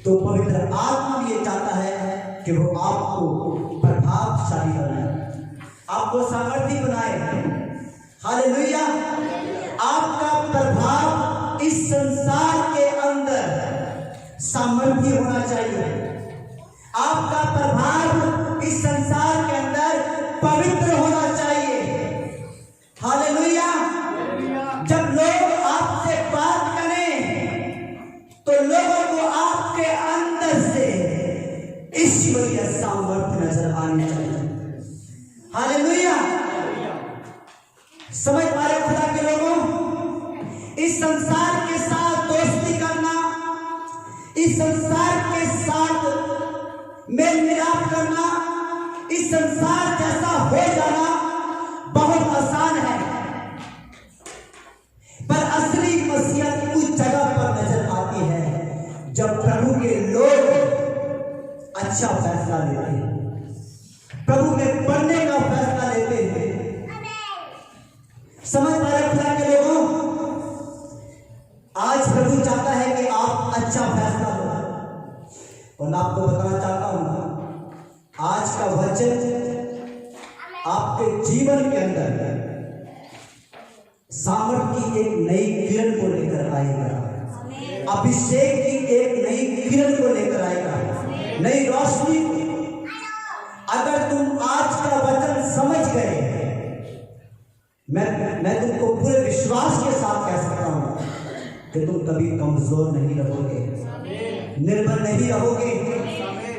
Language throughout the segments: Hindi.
तो पवित्र आत्मा भी ये चाहता है कि वो आपको प्रभावशाली बनाए, आपको सामर्थ्य बनाए। हालेलुया। आपका प्रभाव इस संसार के अंदर सामर्थ्य होना चाहिए। आपका प्रभाव इस संसार के अंदर पवित्र होना चाहिए। हालेलुया। जब लोग आपसे बात करें तो लोगों को आपके अंदर से ईश्वरीय सामर्थ्य नजर आनी चाहिए। हालेलुया। समझ पा रहे खुदा के लोगों, इस संसार के साथ दोस्ती करना, इस संसार के साथ मेल मिलाप करना, इस संसार जैसा हो जाना बहुत आसान है, पर असली मसीहत उस जगह पर नजर आती है जब प्रभु के लोग अच्छा फैसला लेते हैं, प्रभु में पढ़ने का फैसला लेते हैं। समझ पा रहे खुदा के लोगों, आज प्रभु चाहता है कि आप अच्छा फैसला लो। और मैं आपको बताना चाहता हूं, आज का वचन आपके जीवन के अंदर सामर्थ्य की एक नई किरण को लेकर आएगा, अभिषेक की एक नई किरण को लेकर आएगा, नई रोशनी को। अगर तुम आज का वचन समझ गए, मैं तुमको पूरे विश्वास के साथ कह सकता हूं कि तुम कभी कमजोर नहीं रहोगे, निर्भर नहीं रहोगे।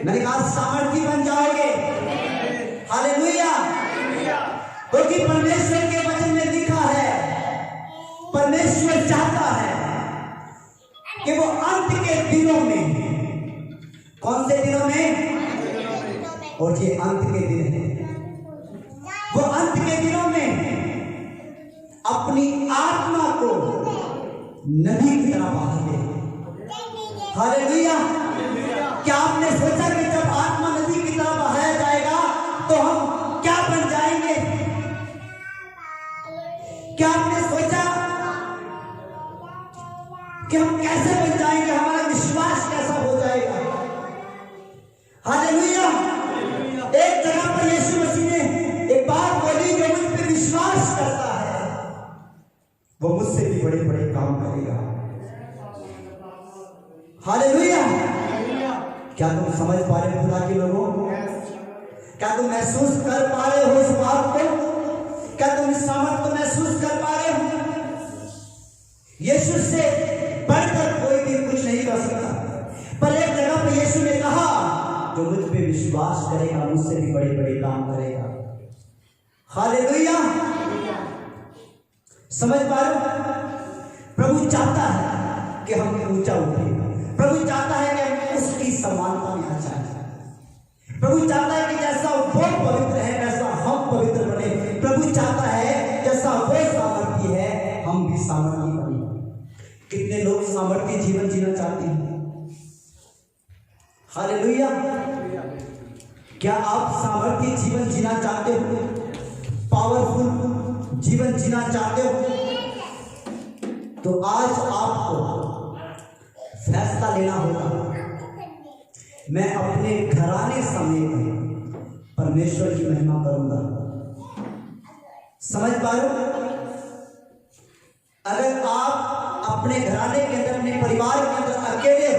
मैंने कहा सामर्थ्य बन जाओगे। हालेलुया। क्योंकि परमेश्वर के वचन में लिखा है, परमेश्वर चाहता है कि वो अंत के दिनों में, कौन से दिनों में, और ये अंत के दिन है, वो अंत के दिनों में अपनी आत्मा को नदी की तरह बहा दे। हालेलुया। क्या आपने सोचा कि जब आत्मा नदी की तरह बहाया जाएगा तो हम क्या बन जाएंगे? क्या आपने सोचा कि हम कैसे बन जाएंगे, हमारा विश्वास कैसा हो जाएगा? हालेलुया। एक जगह पर यीशु मसीह ने एक बात बोली, जो मुझ पे विश्वास करता है वो मुझसे भी बड़े बड़े काम करेगा। हालेलुया। क्या तुम समझ पा रहे हो खुदा के लोगों? क्या तुम महसूस कर पा रहे हो इस बात को? क्या तुम इस सामर्थ को महसूस कर पा रहे हो? यीशु से बढ़कर कोई भी कुछ नहीं कर सकता, पर एक जगह पर यीशु ने कहा, जो मुझ पे विश्वास करेगा मुझसे भी बड़े बड़े काम करेगा। हालेलुया। समझ पा रहे हो? प्रभु चाहता है कि हम ऊंचा उठे, प्रभु चाहता है कि हम उसकी समानता में आ जाए। प्रभु चाहता है कि जैसा वो पवित्र है वैसा हम पवित्र बने। प्रभु चाहता है जैसा वो सामर्थ्य है हम भी सामर्थ्य बने। कितने लोग सामर्थ्य जीवन जीना चाहते हैं? हालेलुया। क्या आप सामर्थ्य जीवन जीना चाहते हो? पावरफुल जीवन जीना चाहते हो? तो आज आपको फैसला लेना होगा, मैं अपने घराने समेत परमेश्वर की महिमा करूंगा। समझ पा रहे हो? अगर आप अपने घराने के अंदर, अपने परिवार के अंदर अकेले हो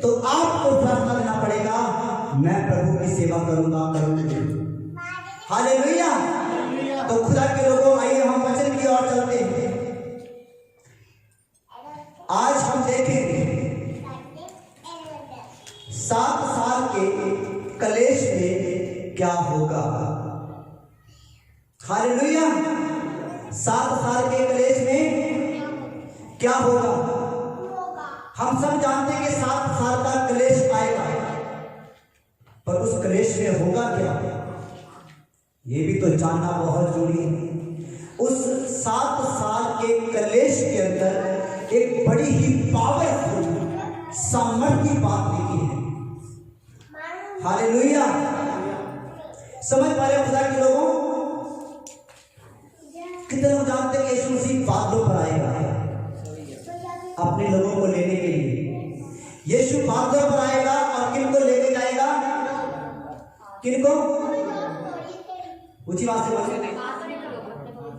तो आपको फैसला लेना पड़ेगा, मैं प्रभु की सेवा करूंगी। हालेलुया। तो खुदा के लोगों, आइए हम वचन की ओर चलते हैं। आज हम देखेंगे 7 साल के कलेश में क्या होगा। हालेलुया। 7 साल के कलेश में क्या होगा? हम सब जानते हैं कि 7 साल का कलेश आएगा, पर उस कलेश में होगा क्या, ये भी तो जानना बहुत जरूरी है। उस 7 साल के कलेश के अंदर एक बड़ी ही पावरफुल सामर्थ्य बात लिखी है। हालेलुया। समझ पा रहे खुदा के लोगों? कितने लोग जानते हैं कि यीशु मसीह बादलों पर आएगा अपने लोगों को लेने के लिए? यीशु बादलों पर आएगा और किनको लेके जाएगा? किनको? ऊंची बात से बोलिए।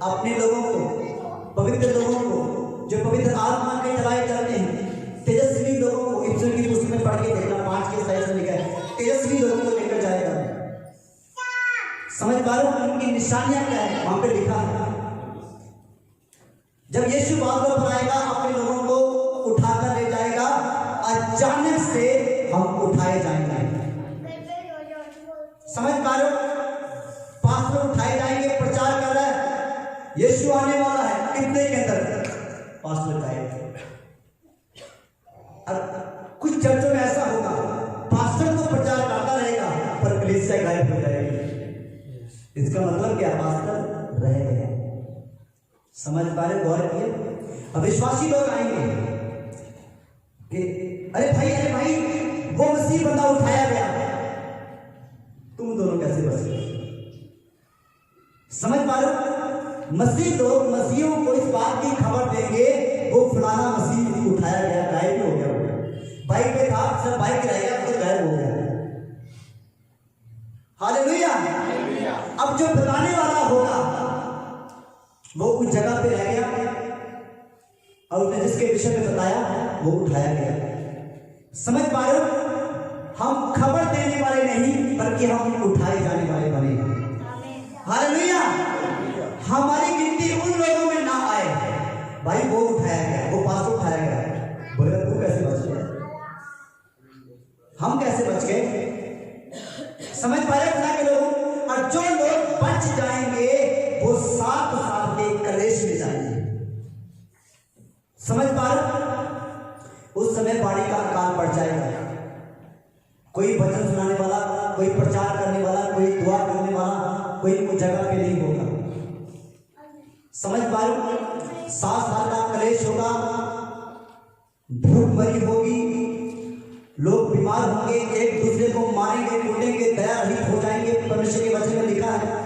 अपने लोगों को, पवित्र लोगों को, जो पवित्र आत्मा के चलाए जाते हैं, तेजस्वी लोगों को। इब्रानियों की पुस्तक में पढ़ के देखना, 5 के 27 में लिखा है, तेजस्वी लोगों को लेकर जाएगा। समझ पा रहे हो उनकी निशानियां क्या है? वहां पे लिखा है जब यीशु बादलों पर आएगा अपने लोगों को उठाकर ले जाएगा, अचानक से हम उठाए जाएंगे। समझ पा रहे हो? पास्टर उठाए जाएंगे, प्रचार कर रहा है, यीशु आने वाला है, कितने के अंदर? पास्टर का कुछ चर्चों में ऐसा होगा, पास्टर तो प्रचार करता रहेगा पर कलीसिया गायब हो जाएगी। इसका मतलब क्या? पास्टर रह गया। समझ पा रहे? गौर किए? अब विश्वासी लोग आएंगे कि अरे भाई वो मसीह बंदा उठाया गया, तुम दोनों कैसे बच गए? समझ पा रहे हो? मसीह लोग मसीहों को इस बात की खबर देंगे, वो फलाना मसीह उठाया गया, गायब हो गया। बाइक पे था, सब बाइक रह गया, तो गायब हो गया। हालेलुया। अब जो बताने वाला होगा वो उस जगह पे रह गया और उसने जिसके विषय में बताया वो उठाया गया। समझ पा रहे हो? हम खबर देने वाले नहीं बल्कि हम उठाए जाने वाले बने। हालेलुया। हमारी गिनती उन लोगों में ना आए, भाई वो उठाया गया, वो पास उठाया गया, बोले तू कैसे बच गया, हम कैसे बच गए? समझ पा रहे खुदा के लोग? और जो लोग बच जाएंगे वो 7 साल के कलेश में जाएंगे। समझ पा रहे? उस समय बाड़ी का अकाल पड़ जाएगा। कोई वचन सुनाने वाला, कोई प्रचार करने वाला, कोई दुआ करने वाला, कोई उस जगह पे नहीं होगा। समझ पा रहे? 7 साल का कलेश होगा, भूखमरी होगी, लोग बीमार होंगे, एक दूसरे को मारेंगे, कूटेंगे, दया रहित हो जाएंगे। परमेश्वर के वचन में लिखा है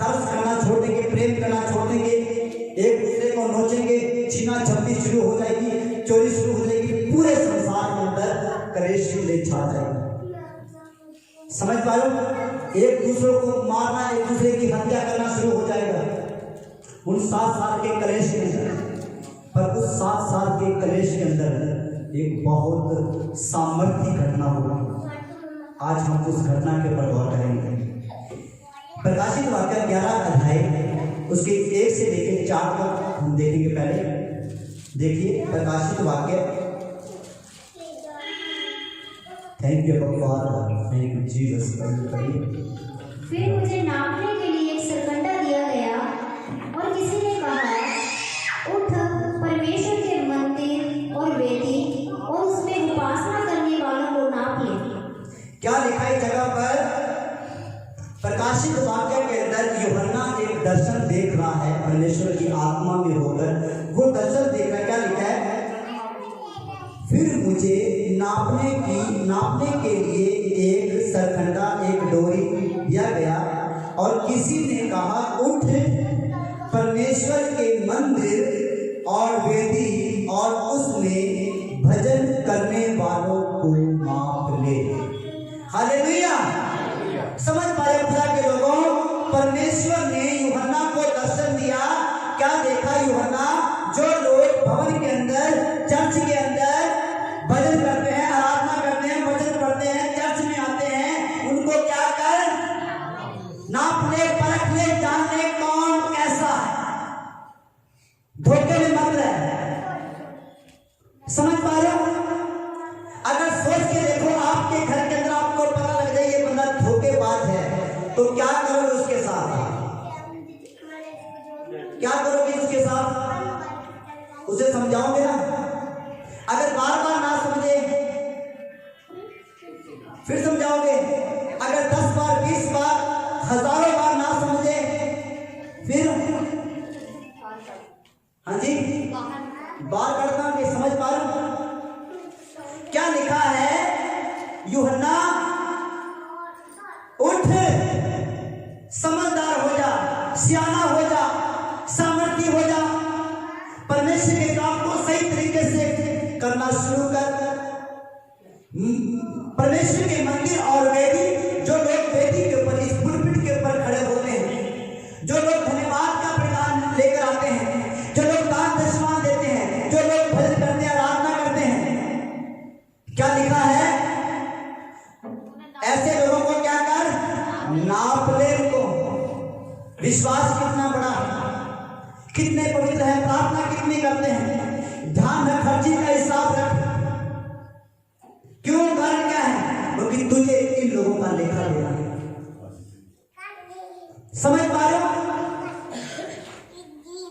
तरस करना छोड़ देंगे, प्रेम करना छोड़ देंगे, एक दूसरे को नोचेंगे, छीना झपटी शुरू हो जाएगी, चोरी शुरू हो जाएगी, पूरे संसार के अंदर कलेश ले छा जाएगा। समझ पा रहे हो? एक दूसरे को मारना, एक दूसरे की हत्या करना शुरू हो जाएगा उन 7 साल के कलेश के अंदर। पर उस 7 साल के कलेश के अंदर एक बहुत सामर्थ्य घटना होगा। आज हम उस घटना के ऊपर गौर करेंगे। प्रकाशित वाक्य 11 अध्याय उसके 1 से लेकर 4 तक हम देखेंगे। पहले देखिए प्रकाशित वाक्य। Thank you God, thank you Jesus. फिर मुझे नापने के लिए एक सरकंडा दिया गया और किसी ने कहा, उठ परमेश्वर के मंदिर और वेदी और उसमें उपासना करने वालों को नाप ले। क्या लिखा है जगह पर? प्रकाशित वाक्य के अंदर यूहन्ना एक दर्शन देख रहा है, परमेश्वर की आत्मा में होकर वो दर्शन देख रहा है। क्या लिखा है? फिर मुझे नापने के लिए एक सरकंडा, एक डोरी दिया गया और किसी ने कहा, उठ परमेश्वर के मंदिर और वेदी और उसमें भजन करने वालों को माप ले। हालेलुया। समझ पाए खुदा के लोगों? परमेश्वर ने यूहन्ना को दर्शन दिया। क्या देखा यूहन्ना? जो लोग भवन के अंदर, चर्च के अंदर भजन करते हैं, आराधना करते हैं, वचन पढ़ते हैं, चर्च में आते हैं, उनको क्या कर? नाप ले, परख ले, जान ले कौन कैसा है। धोखे में मत रहे। समझ पा रहे हो? अगर सोच के देखो आपके घर के अंदर आपको पता लग जाए ये बंदा धोखेबाज है, तो क्या करोगे उसके साथ? क्या करोगे उसके साथ? उसे समझाओगे ना? अगर बार बार ना समझे फिर समझाओगे। अगर 10 बार, 20 बार, हजारों बार ना समझे फिर? हाँ जी, बार करता कि समझ पा रहे हो? क्या लिखा है? यूहन्ना उठ, समझदार हो जा, सियाना हो जा, सामर्थ्य हो जा, परमेश्वर के काम को सही तरीके से करना शुरू कर। परमेश्वर के मंदिर और वेदी, जो लोग वेदी के ऊपर, इस पुलपिट के ऊपर खड़े होते हैं, जो लोग धन्यवाद का प्रदान लेकर आते हैं, जो लोग दान दशमां देते हैं, जो लोग भजन करते हैं, आराधना करते हैं, क्या लिखा है? ऐसे लोगों को क्या कर? नाप ले उनको। विश्वास कितना बड़ा है, कितने पवित्र है, प्रार्थना कितनी करते हैं, ध्यान रख, हर चीज का हिसाब रख। क्यों? कारण क्या है? क्योंकि तुझे इन लोगों का लेखा देना है। समझ पा रहे हो?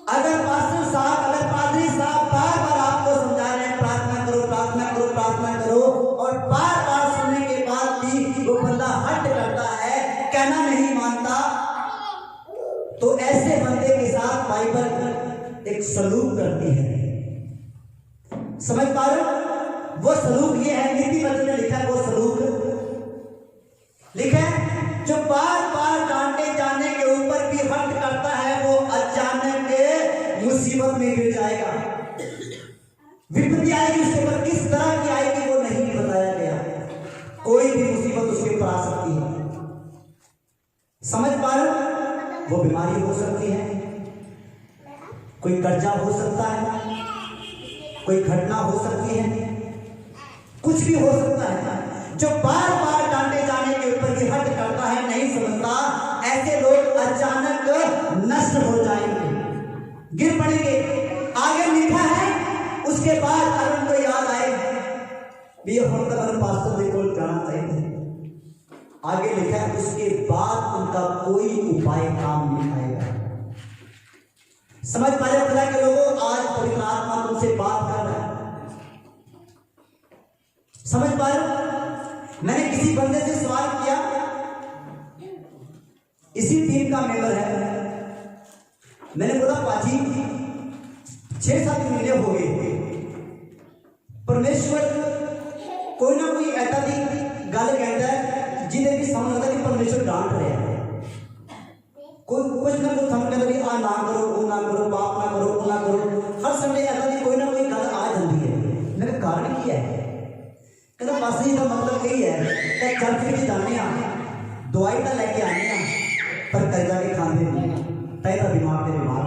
अगर पास्टर साहब, अगर पादरी साहब बार बार आपको समझा रहे हैं प्रार्थना करो, प्रार्थना करो, प्रार्थना करो, और बार बार सुनने के बाद भी वो बंदा हट करता है, कहना नहीं मानता, तो ऐसे बंदे के साथ बाइबल एक सलूक करती है। समझ पा रहे हो? वो सलूक ये है, नीति वचन में लिखा है, वो सलूक लिखा है, जो बार बार डांटे जाने के ऊपर भी हट करता है, वो अचानक मुसीबत में गिर जाएगा। विपत्ति आएगी उसके ऊपर, किस तरह की आएगी वो नहीं बताया गया। कोई भी मुसीबत उसके ऊपर आ सकती है। समझ पा रहे हो? वो बीमारी हो सकती है, कोई कर्जा हो सकता है, कोई घटना हो सकती है, कुछ भी हो सकता है। जो बार बार डांटे जाने के ऊपर भी हट करता है, नहीं समझता, ऐसे लोग अचानक नष्ट हो जाएंगे, गिर पड़ेंगे। आगे लिखा है, उसके बाद अगर उनको याद आए भी पास्टर जी को जाना चाहिए, आगे लिखा है, उसके बाद उनका कोई उपाय काम नहीं आएगा। समझ पा रहे खुदा के लोगों? आज पवित्र आत्मा तुमसे बात कर रहा है। समझ पा रहे? मैंने किसी बंदे से सवाल किया, इसी टीम का मेंबर है, मैंने बोला पाजी 6-7 महीने हो गए, परमेश्वर कोई ना कोई ऐसा दी गल कहता है जिन्हें भी समझ आता कि परमेश्वर डांट रहे हैं, कोई कुछ ना कुछ समझ कहता आ ना करो, वो ना करो, पाप ना करो, वो ना करो, हर संडे ऐसा दी कोई ना कोई गल आ जाती है। मेरे कारण क्या है? कहता बस जी का मतलब यही है कि चर्च में जाने दवाई तो लेके आने पर कर्जा के खाने पैसा बीमार के बीमार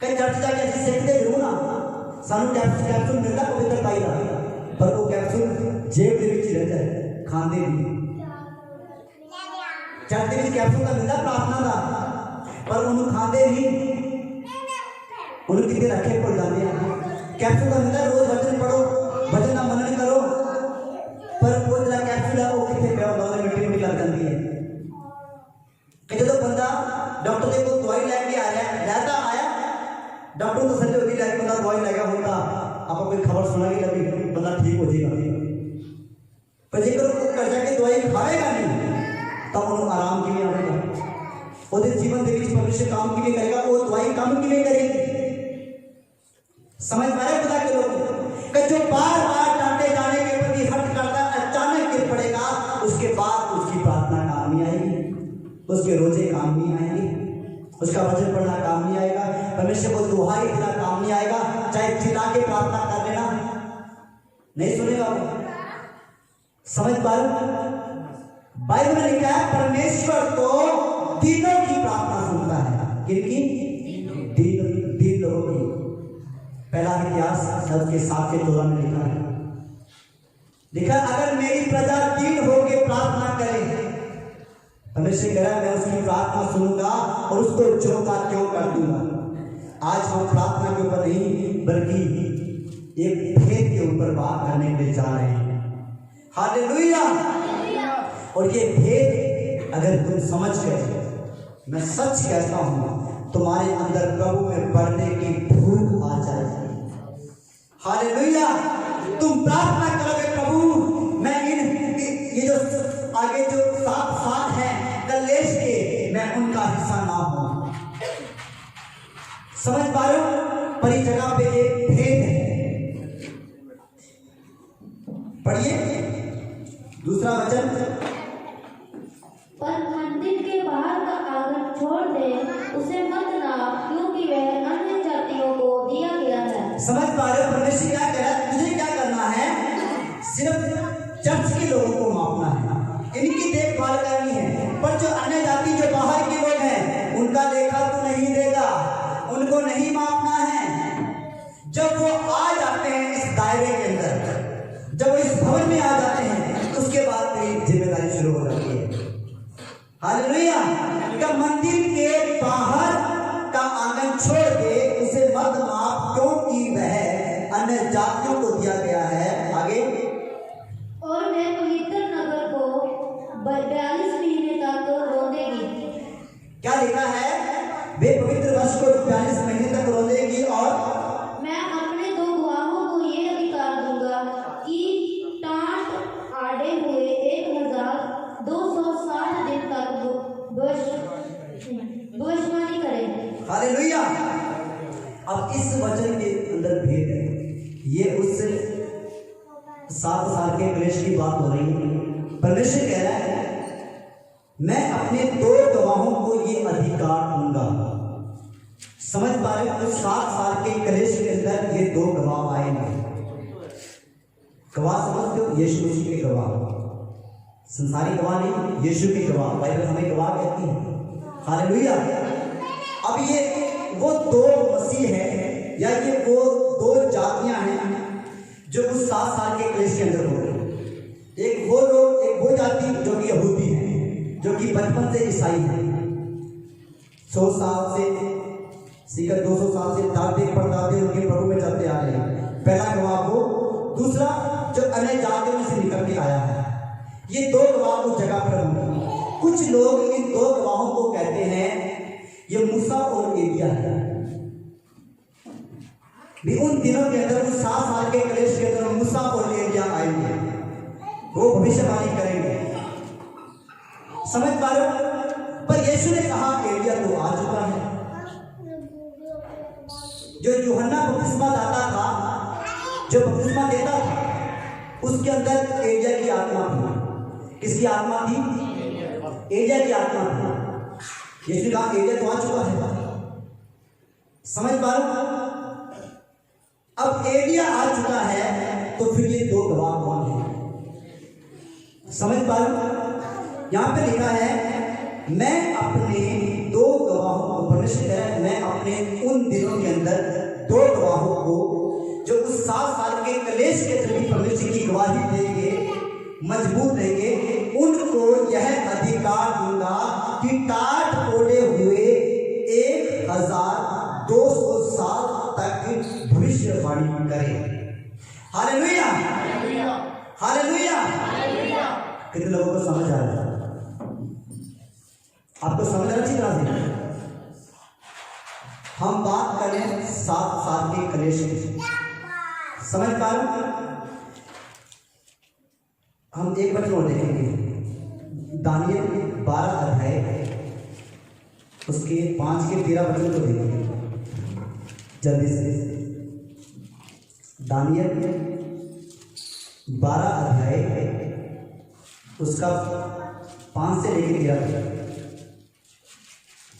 कई चर्च जाके असं सीखते जरूर हाँ, सानू कैप्सूल मिलता पवित्रताई का, पर वो कैप्सूल जेब के विच रहता है, खाते नहीं। चर्च के कैप्सूल का मिलता प्रार्थना का, पर उन्होंने खाते नहीं, उन्होंने कितने रखे भुल जाते हैं। कैप्सूल का मिलता रोज वचन पढ़ो, वचन का मनन करो, पर वो जो कैप्सूल है वो कितने पे होता है, मिट्टी मिट्टी लग जाती है। कि जो बंदा डॉक्टर के को दवाई लेके आ रहा है, रहता आया डॉक्टर तो सही होगी, लाइक बंदा दवाई लेगा होता आप कोई खबर सुनागी लगी बंदा ठीक हो जाएगा, पर जेकर वो कर्जा की दवाई खाएगा नहीं तब उन्हें आराम के लिए आएगा, वो जीवन के बीच परमेश्वर काम के लिए करेगा, वो दवाई काम के लिए करेगी। समझ पा रहे खुदा के लोग? कि जो बार बार डांटे जाने के प्रति हट करता अचानक गिर पड़ेगा, उसके बाद उसकी प्रार्थना काम नहीं आएगी, उसके रोजे काम नहीं आएंगे, उसका वचन पढ़ना काम नहीं आएगा, परमेश्वर को दुहाई देना काम नहीं आएगा, चाहे चिल्ला के प्रार्थना कर लेना नहीं सुनेगा वो। समझ पा रहे? बाइबल में लिखा है परमेश्वर तो दीनों की प्रार्थना सुनता है। किनकी? दीन लोगों की। पहला इतिहास 7:14 में लिखा है, लिखा अगर मेरी प्रजा दीन होकर प्रार्थना करे, परमेश्वर कह रहा है मैं उसकी प्रार्थना सुनूंगा और उसको जो का क्यों कर दूंगा। आज हम प्रार्थना के ऊपर नहीं बल्कि एक भेद के ऊपर बात करने के लिए जा रहे हैं। हालेलुया। और ये भेद अगर तुम समझ गए, मैं सच कहता हूं तुम्हारे अंदर प्रभु में बढ़ने की भूख आ जाएगी। हालेलुया। तुम प्रार्थना करोगे प्रभु मैं ये जो आगे जो साथ है कलेश के, मैं उनका हिस्सा ना हूं। समझ पा रहे हो? पर इस जगह पे एक भेद है। पढ़िए दूसरा वचन, पर मंदिर के बाहर का आंगन छोड़ दे, उसे मत नाप, क्योंकि वह अन्य जातियों को दिया गया है। समझ पा रहे हो? परमेश्वर क्या कह रहा है? तुझे क्या करना है? सिर्फ चर्च के लोगों को मापना है, इनकी देखभाल करनी है, पर जो अन्य जाति जो बाहर के लोग हैं उनका लेखा तो नहीं देगा, उनको नहीं मापना है। जब वो आ जाते हैं इस दायरे के अंदर, जब वो इस भवन में आ जाते हैं, उसके बाद मेरी जिम्मेदारी शुरू हो जाती है। हालेलुया। का मंदिर के बाहर का आंगन छोड़ के उसे मत माप, क्योंकि वह अन्य जातियों को दिया गया है। आगे, और मैं पवित्र नगर को 42 महीने तक रोंदेगी। क्या लिखा है? वे पवित्र वर्ष को 42 महीने तक रोंदेगी, और मैं अपने 2 गवाहों को ये अधिकार दूंगा कि टाट आड़े हुए 1260 दिन तक भविष्यवाणी करें। हालेलुया। अब इस वचन के अंदर भेद है। ये उस 7 साल के क्लेश की बात हो रही है। परमेश्वर कह रहा है मैं अपने 2 गवाहों को ये अधिकार दूंगा। समझ पा रहे हो? 7 साल के क्लेश के अंदर ये 2 गवाह आएंगे। गवाह समझते हो? यीशु मसीह के गवाह, संसारी गवाह नहीं, यीशु के गवाह। बाइबल हमें गवाह कहती है। हालेलुया। अब ये वो 2 मसीह है, या ये वो 2 जातियां हैं जो उस 7 साल के क्लेश के अंदर हो गए। एक वो लोग, एक वो जाति जो कि यहूदी है, जो कि बचपन से ईसाई है, 100 साल से सीकर 200 साल से दादे परदादे उनके प्रभु में चलते आ रहे हैं। पहला गवाह वो, दूसरा जो अन्य जातियों में से निकल के आया है। ये 2 गवाह उस जगह पर होंगे। कुछ लोग इन 2 गवाहों को कहते हैं ये मूसा और एलिया है। भी उन दिनों के अंदर, उस 7 साल के क्लेश के अंदर मूसा और एलिया आएंगे, वो भविष्यवाणी करेंगे। समझ पा रहे हो? पर यीशु ने कहा एलिया तो आ चुका है। जो यूहन्ना बपतिस्मा दाता था, जो बपतिस्मा देता था, उसके अंदर एलिया की आत्मा थी। किसकी आत्मा थी? एलिया की आत्मा थी। यीशु ने कहा एलिया तो आ चुका है। समझ पा रहे हो? अब एलिया आ चुका है, तो फिर ये 2 गवाह कौन है? समझ पा रहे हो? यहां पे लिखा है मैं अपने 2 गवाहों को, परमेश्वर कह रहा है मैं अपने उन दिनों के अंदर 2 गवाहों को, जो उस 7 साल के क्लेश के अंदर भी परमेश्वर की गवाही देंगे, मजबूत रहेंगे, उनको यह अधिकार दूंगा कि टाट ओढ़े हुए 1200 साल तक भविष्यवाणी करें। हालेलुया। हालेलुया। कितने लोगों को समझ आ रहा है? आपको समझ आ रहा अच्छी तरह से? हम बात करें 7 साल के क्लेश की। समझ पा रहे? हम एक वचन और देखेंगे, दानियल 12 अध्याय उसके 5 के 13 वचन को देखेंगे जल्दी से। दानियल 12 अध्याय उसका 5 से लेकर 13 तक।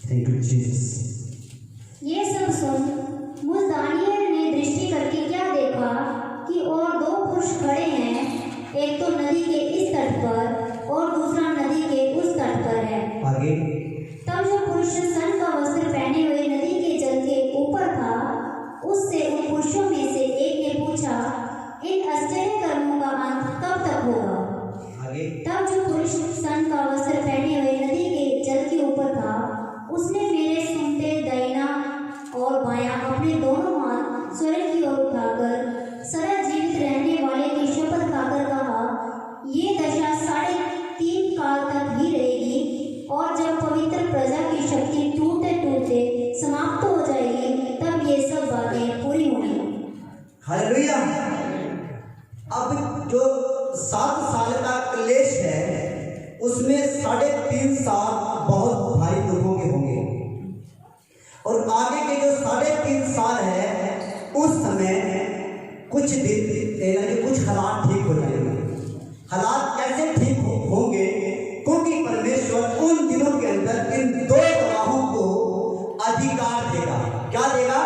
Thank you Jesus. ये सब सुन मुझ दानियल ने दृष्टि करके क्या देखा कि और 2 पुरुष खड़े हैं, एक तो नदी के इस तट पर और दूसरा नदी के उस तट पर है। आगे, तब जो पुरुष सन का वस्त्र पहने हुए नदी के जल के ऊपर था, उससे उन पुरुषों में से एक ने पूछा इन आश्चर्य कर्मों का अंत कब तक होगा? आगे, तब जो पुरुष सन का वस्त्र पहने हुए नदी के जल के ऊपर था, उसने मेरे सुनते दाहिना और बायां अपने दोनों हाथ स्वर्ग की ओर उठाकर सदा जीवित रहने वाले की शपथ खाकर कहा ये दशा 3.5 काल तक ही रहेगी, और जब पवित्र प्रजा की शक्ति टूटते टूटते समाप्त हो जाएगी, तब ये सब बातें पूरी होंगी। हालेलुया। अब जो 7 साल का क्लेश है, उसमें 3.5 साल बहुत भारी दुखों के होंगे, और आगे के जो 3.5 साल है, उस समय कुछ दिन यानी कुछ हालात ठीक हो जाएंगे। हालात कैसे ठीक होंगे? क्योंकि परमेश्वर उन दिनों के अंदर इन 2 गवाहों को अधिकार देगा। क्या देगा?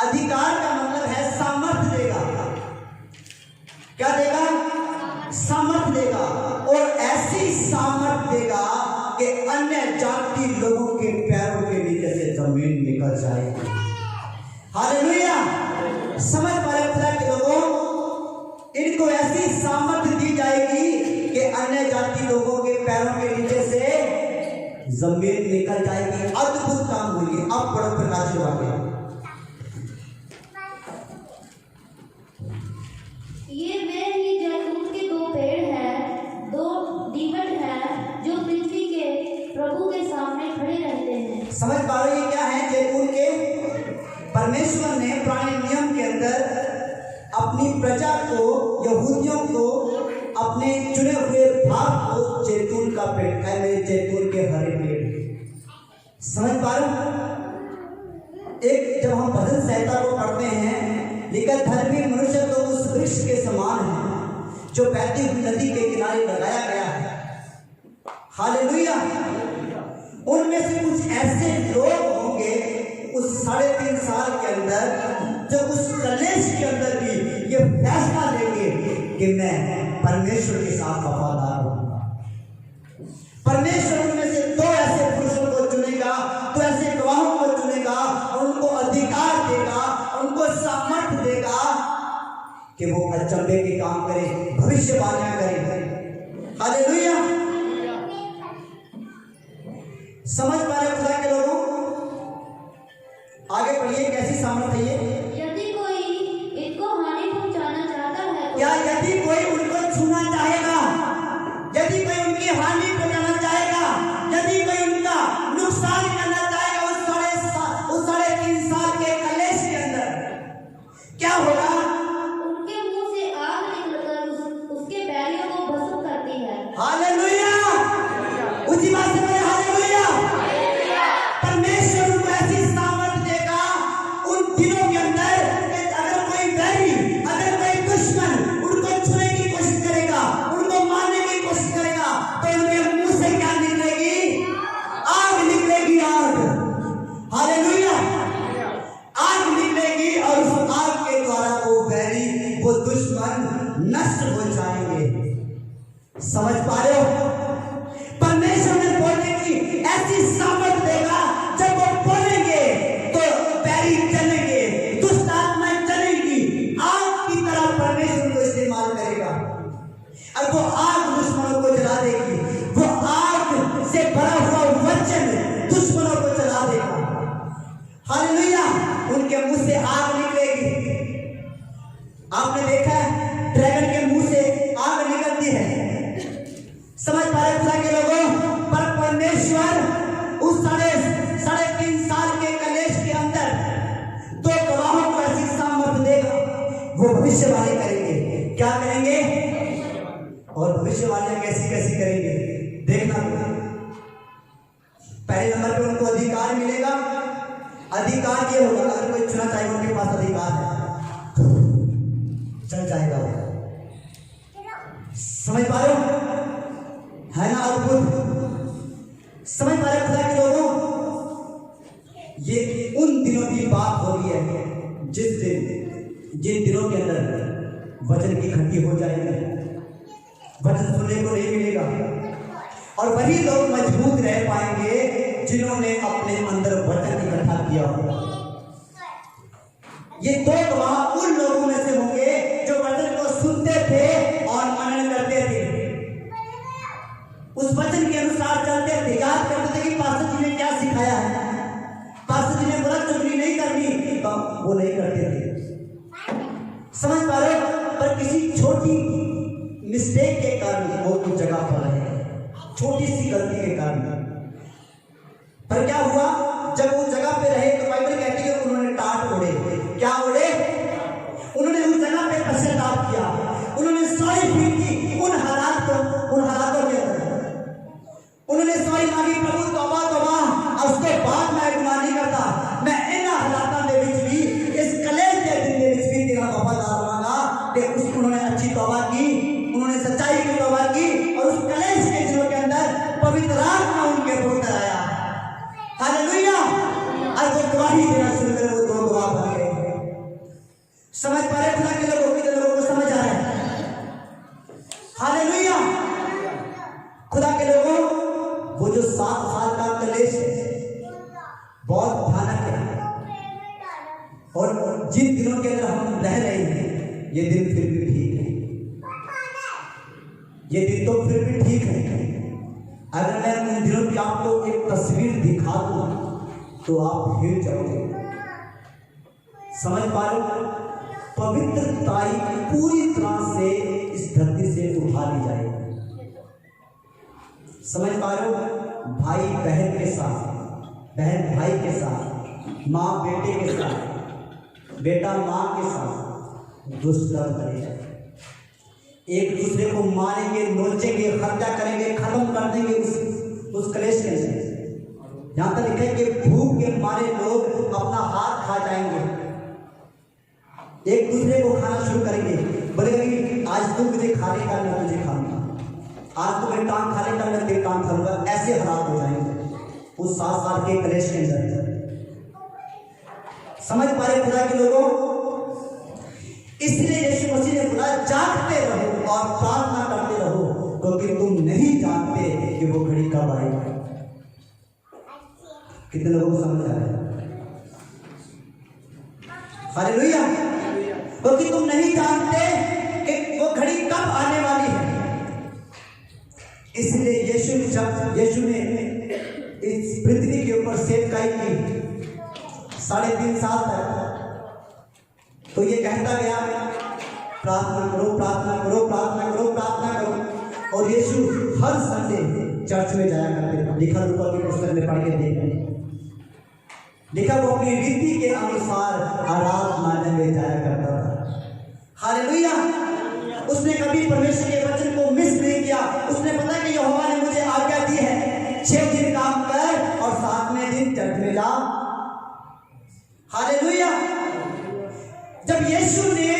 अधिकार का मतलब है सामर्थ्य देगा। क्या देगा? सामर्थ देगा कि अन्य जाति लोगों के पैरों के नीचे से जमीन निकल जाएगी। हालेलुया। समझ पा रहे खुदा के लोगों, इनको ऐसी सामर्थ दी जाएगी कि अन्य जाति लोगों के पैरों के नीचे से जमीन निकल जाएगी। अद्भुत काम होंगे। अब बड़ो प्रकाश वाक्य, ये वे ही जैतून के दो पेड़ हैं, दो दीवट हैं, जो पृथ्वी के प्रभु के सामने खड़े रहते हैं। समझ पा रहे ये क्या है? जैतून के परमेश्वर ने पुराने नियम के अंदर अपनी प्रजा को, यहूदियों को, अपने चुने हुए भाग को जैतून का पेड़ है, जैतून के हरे पेड़। समझ पा रहे? एक जब हम भजन संहिता को पढ़ते हैं, लेकिन धर्मी मनुष्य तो उस वृक्ष के समान है जो बहती हुई नदी के किनारे लगाया गया है। हालेलुया। उनमें से कुछ ऐसे लोग होंगे उस 3.5 साल के अंदर जो उस कलेश के अंदर भी ये फैसला लेंगे कि मैं परमेश्वर के साथ वफादार रहूंगा। परमेश्वर उनमें से 2 ऐसे पुरुषों को चुनेगा, 2 ऐसे गवाहों को चुनेगा और उनको अधिकार देगा, उनको सामर्थ्य देगा कि वो अचंभे के काम करें, भविष्यवाणियां करें। हालेलुया। समझ पा रहे खुदा के लोगों? आगे पढ़िए, कैसी सामर्थ है ये? यदि कोई इनको हानि पहुंचाना चाहता है, क्या यदि कोई उनको छूना चाहेगा, यदि कोई उनकी हानि पहुंचाना चाहेगा, यदि कोई उनका नुकसान करना चाहेगा उस 3.5 साल के कलेश के अंदर, क्या होगा? उनके मुंह से आग निकलकर उसके बैरियों को भस्म करती है। हालेलुया। उसी बात से बोले हालेलुया। परमेश्वर उनको ऐसी सामर्थ देगा उन दिनों के अंदर कि अगर कोई बैरी, अगर कोई दुश्मन उनको छूने की कोशिश करेगा, उनको मारने की कोशिश करेगा, तो उनके मुंह से क्या निकलेगी? आग निकलेगी, आग। हालेलुया। आग निकलेगी और उस आग के द्वारा वो बैरी, वो दुश्मन नष्ट हो जाएंगे। समझ पा रहे हो? परमेश्वर ने बोलने की ऐसी सामर्थ देगा, जब वो बोलेंगे तो बैरी चलेंगे, दुष्ट आत्माएं चलेंगी, आग की तरह परमेश्वर को इस्तेमाल करेगा। और वो आग दुश्मनों को जला देगी, वो आग से भरा हुआ वचन दुश्मनों को जला देगा। हालेलुया। उनके मुंह से आग निकलेगी। आपने देखा है ड्रैगन के मुंह से आग निकलती है। समझ पा रहे खुदा के लोगों? पर परमेश्वर उस 3.5 साल के कलेश के अंदर 2 गवाहों को ऐसी सामर्थ देगा, वो भविष्यवाणी करेंगे। क्या करेंगे? और भविष्यवाणियां कैसी कैसी करेंगे देखना। पहले नंबर पे उनको अधिकार मिलेगा। अधिकार ये होगा, अगर कोई चुना चाहेगा उनके पास अधिकार है, चल जाएगा वो। समझ पा रहे हो? है ना अद्भुत? समझ पा रहे खुदा के लोगों? ये उन दिनों की बात हो रही है जिन दिनों के अंदर वचन की खंडी हो जाएगी, वचन सुनने को नहीं मिलेगा, और वही लोग मजबूत रह पाएंगे जिन्होंने अपने अंदर वचन इकट्ठा किया हो। ये 2 गवाह उन लोगों में से होंगे जो वचन को सुनते थे और मनन करते थे, उस वचन के अनुसार चलते थे, याद करते थे कि पास्टर जी ने क्या सिखाया है। पास्टर जी ने बोला चुगली नहीं करनी, तो वो नहीं करते थे। समझ पा रहे हो? पर किसी छोटी मिस्टेक के कारण वो उस जगह पर रहे, छोटी सी गलती के कारण। पर क्या हुआ? जब उस जगह पे रहे तो बाइबल कहती है उन्होंने टाट ओढ़े। क्या ओढ़े? उन्होंने उस जगह पे पश्चाताप किया, उन्होंने सॉरी फील की उन हालातों के अंदर उन्होंने सॉरी मांगी, प्रभु तौबा तौबा, और उसके बाद मैं गुनाह नहीं करता, मैं इन हालातों के बीच भी, इस कलेश के दिन के बीच भी तेरा वफादार रहूंगा। कि उन्होंने अच्छी तौबा की, उन्होंने सच्चाई की तौबा की, और उस कलेश के दिनों के अंदर पवित्र आत्मा उनके ऊपर आया। हालेलुया। और वो गवाही देना शुरू करे, वो 2 गवाह बन गए। खुदा के लोगों, वो जो 7 साल का कलेश है बहुत भयानक है, और जिन दिनों के अंदर हम रह रहे हैं ये दिन फिर भी ठीक है, ये दिन तो फिर भी ठीक है। अगर मैं उन दिनों की आपको एक तस्वीर दिखा दूं तो आप हिल जाओगे। समझ पा रहे हो? पवित्रताई पूरी तरह से इस धरती से उठा ली जाएगी। समझ पा रहे हो? भाई बहन के साथ, बहन भाई के साथ, माँ बेटे के साथ, बेटा माँ के साथ दुष्कर्म करेगा, एक दूसरे को मारेंगे, नोचेंगे, हत्या करेंगे, खत्म कर देंगे उस कलेश के अंदर। यहाँ तक लिखा है कि भूख के मारे लोग अपना हाथ खा जाएंगे, एक दूसरे को खाना शुरू करेंगे, बोलेंगे कि आज तू मुझे खाने का, मैं तुझे खाऊंगा, आज तू मेरी टांग खाने का, मैं तेरी टांग खाऊंगा। ऐसे हालात हो जाएंगे उस 7 साल के कलेश के अंदर। समझ पा रहे खुदा के लोगों? इसलिए यीशु मसीह ने बोला जागते रहो और प्रार्थना करते रहो, क्योंकि तुम नहीं जानते कि वो घड़ी कब आएगी। कितने लोगों को समझ आ रहा है? हालेलुया। क्योंकि तुम नहीं जानते कि वो घड़ी कब आने वाली है। इसलिए यीशु ने इस पृथ्वी के ऊपर सेवकाई की 3.5 साल तक, तो ये कहता गया प्रार्थना करो, प्रार्थना करो, प्रार्थना करो, प्रार्थना करो। और यीशु हर संडे चर्च में जाया करते। लिखा लूका की पुस्तक में पढ़ के देखें, लिखा वो अपनी रीति के अनुसार आराधनालय में जाया करता था। हालेलुया। उसने कभी परमेश्वर के वचन को मिस नहीं किया। उसने पता कि यहोवा ने मुझे आज्ञा दी है 6 दिन काम कर और 7वें दिन चर्च में जा। हालेलुया। जब यीशु ने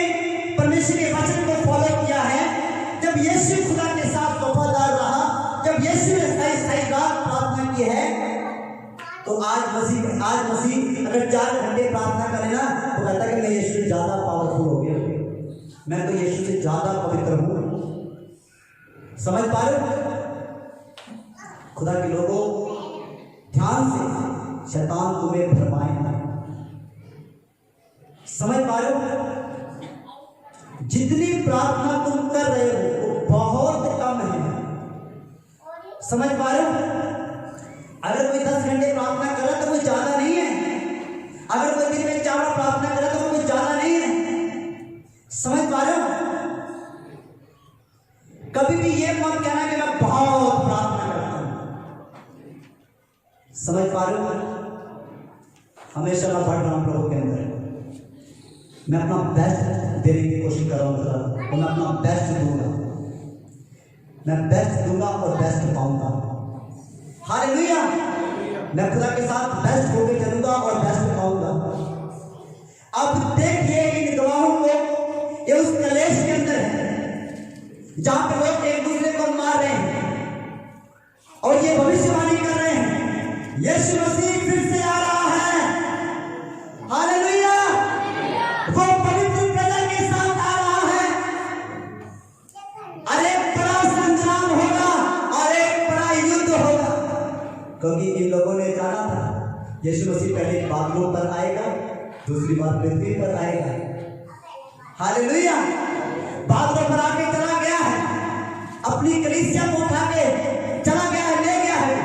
परमेश्वर के वचन को फॉलो किया है, जब यीशु खुदा के साथ वफादार रहा, जब यीशु ने सही रात प्रार्थना की है, तो आज मसीह अगर 4 घंटे प्रार्थना करे ना, तो कहता है कि मैं यीशु से ज्यादा पावरफुल हो गया, मैं तो यीशु से ज्यादा पवित्र हूं। समझ पा रहे हो? खुदा के लोगों, ध्यान से, शैतान तुम्हें भरमाएगा। समझ पा रहे हो? जितनी प्रार्थना तुम कर रहे हो वो बहुत कम है। समझ पा रहे हो? अगर कोई 10 घंटे प्रार्थना कर रहा है तो वो ज्यादा नहीं है। अगर कोई दिन में 4 बार प्रार्थना कर रहा है तो वो ज्यादा नहीं है। समझ पा रहे हो? कभी भी ये मत कहना कि मैं बहुत प्रार्थना करता हूं। समझ पा रहे हो? हमेशा मैं बढ़ रहा हूं प्रभु के अंदर, मैं अपना बेस्ट देने की कोशिश कर रहा हूँ और मैं अपना बेस्ट दूंगा, मैं बेस्ट दूंगा और बेस्ट पाऊंगा। हालेलुया। मैं खुदा के साथ बेस्ट होकर चलूंगा और बेस्ट पाऊंगा। अब देखिए इन गवाहों को, ये उस कलेश के अंदर है जहां पे लोग एक दूसरे को मार रहे हैं और ये भविष्यवाणी कर रहे हैं यीशु मसीह फिर से आ रहा है। हालेलुया। वो पवित्र प्रजा के साथ आ रहा है। अरे बड़ा संग्राम होगा और एक बड़ा युद्ध होगा, क्योंकि इन लोगों ने जाना था यीशु मसीह पहले बादलों पर आएगा, दूसरी बार पृथ्वी पर आएगा। हालेलुया। बादलों पर आके चला गया है, अपनी कलीसिया को उठा के चला गया है, ले गया है।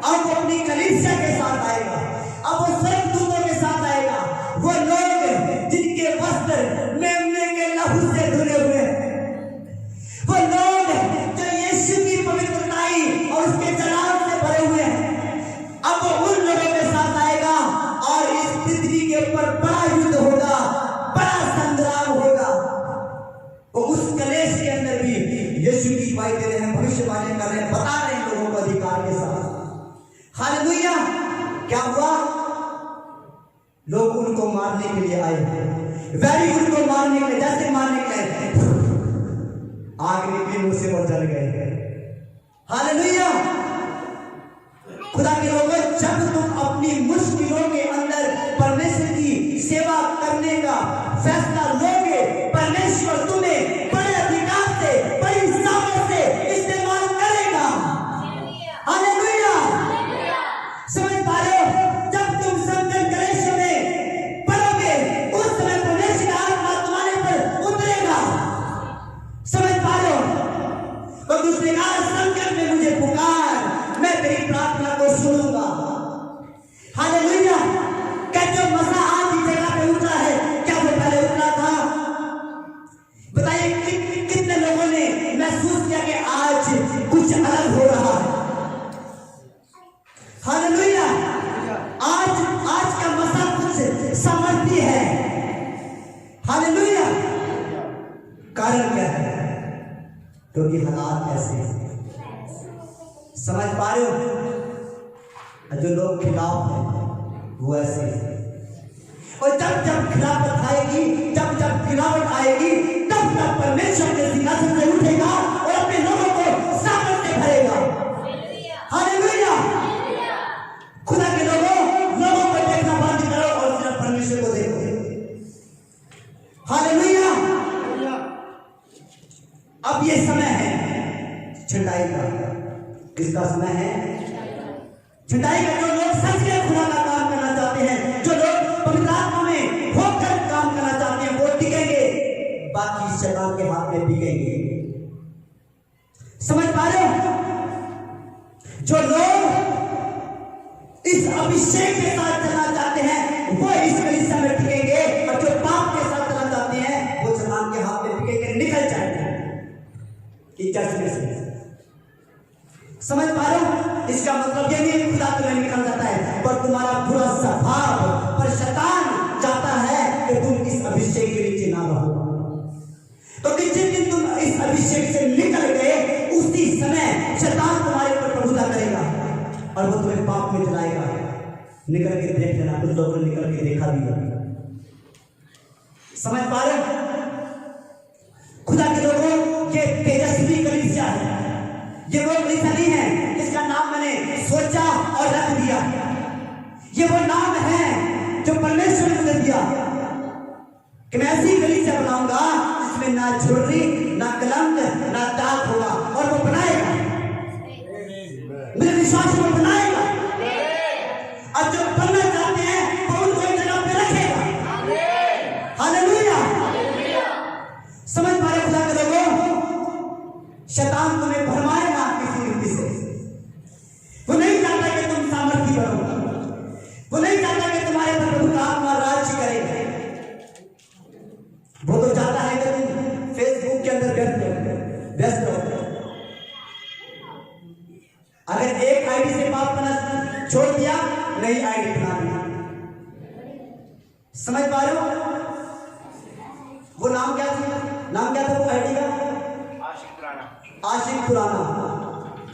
अब वो अपनी कलीसिया के साथ आएगा, अब वो स्वर्गदूतों के साथ आएगा। वो लोग जिनके वस्त्र मेमने के लहू से धुले हुए हैं, वो लोग जो यीशु की पवित्रताई और उसके जलाल से भरे हुए हैं, अब वो उन लोगों के साथ आएगा और इस पृथ्वी के ऊपर बड़ा युद्ध होगा, बड़ा संग्राम होगा। वो उस कलेश के अंदर भी यीशु की गवाही दे रहे हैं, भविष्यवाणी कर रहे हैं, बता रहे हैं लोगों को अधिकार के साथ। हालेलुया। क्या हुआ? लोग उनको मारने के लिए आए, वैरी उनको मारने के लिए, जैसे मारने के लिए आग निकली मुंह से और जल गए। हालेलुया। खुदा के लोगों, जब तुम अपनी मुश्किलों के अंदर परमेश्वर की सेवा करने का फैसला लोगे, परमेश्वर तुम्हें बड़े अधिकार से, बड़ी सामर्थ से इस्तेमाल करेगा। तब उसने कहा संकट में मुझे पुकार, मैं तेरी प्रार्थना को सुनूंगा। हालेलुया। क्या जो मसा आज इस जगह पे उतरा है, क्या वो पहले उतरा था? बताइए कितने लोगों ने महसूस किया कि आज कुछ अलग हो रहा है? हालेलुया। आज का मसा कुछ सामर्थ्य है। हालेलुया। कारण क्या है? क्योंकि हालात ऐसे हैं। समझ पा रहे हो? जो लोग खिलाफ हैं वो ऐसे हैं। और जब खिलाफत आएगी, जब गिरावट आएगी, तब परमेश्वर के सिंहासन से उठेगा और अपने लोगों को सामर्थ से भरेगा। हालेलुया। खुदा के लोगों को देखना बंद करो और सिर्फ परमेश्वर को देखो। हालेलुया। अब ये समय है छंटाई का। किसका समय है? छंटाई का। जो लोग सच में खुदा का काम करना चाहते हैं, जो लोग पवित्र आत्मा में होकर काम करना चाहते हैं, वो टिकेंगे, बाकी शैतान के हाथ में बिकेंगे। समझ पा रहे हो? जो लोग इस अभिषेक के साथ चलना चाहते हैं वो इस कलीसिया में टिकेंगे, और जो पाप के साथ चलना चाहते हैं वो शैतान के हाथ में बिकेंगे, निकल जाएंगे कि चर्च में से। समझ पा रहे हो? इसका मतलब ये नहीं खुदा तुम्हें निकल जाता है, पर तुम्हारा बुरा स्वभाव, पर शैतान चाहता है कि तुम इस अभिषेक के नीचे ना रहो। तो जिस दिन तुम इस अभिषेक से निकल गए, उसी समय शैतान तुम्हारे ऊपर प्रभुता करेगा और वो तुम्हें पाप में चलाएगा। निकल के देख लेना, कुछ लोगों ने निकल के देखा भी है। समझ पा रहे हो? खुदा के लोगों, ये तेजस्वी कलीसिया है। ये वो कलीसिया नहीं है जिसका नाम मैंने सोचा और रख दिया। ये वो नाम है जो परमेश्वर ने मुझे दिया कि मैं ऐसी कलीसिया बनाऊंगा जिसमें ना झुर्री, ना कलंक, ना दाग होगा, और वो बनाएगा। मेरे विश्वास को बनाएगा। और जो बनना चाहते हैं वो उनको एक जगह पे रखेगा। हालेलुया। समझ पा रहे खुदा के लोगों? शैतान तुम्हें भरमाएगा किसी रीति से। वो नहीं चाहता कि तुम सामर्थ्य बनो। वो नहीं चाहता कि तुम्हारे पर प्रभु का आत्मा राज्य करे। वो तो चाहता है कि तुम फेसबुक के अंदर व्यस्त रहो। अगर एक आईडी से बात करना छोड़ दिया, नई आईडी बना दी। समझ पा रहे हो? वो नाम क्या था? नाम क्या था वो आईडी का? आशिक खुराना।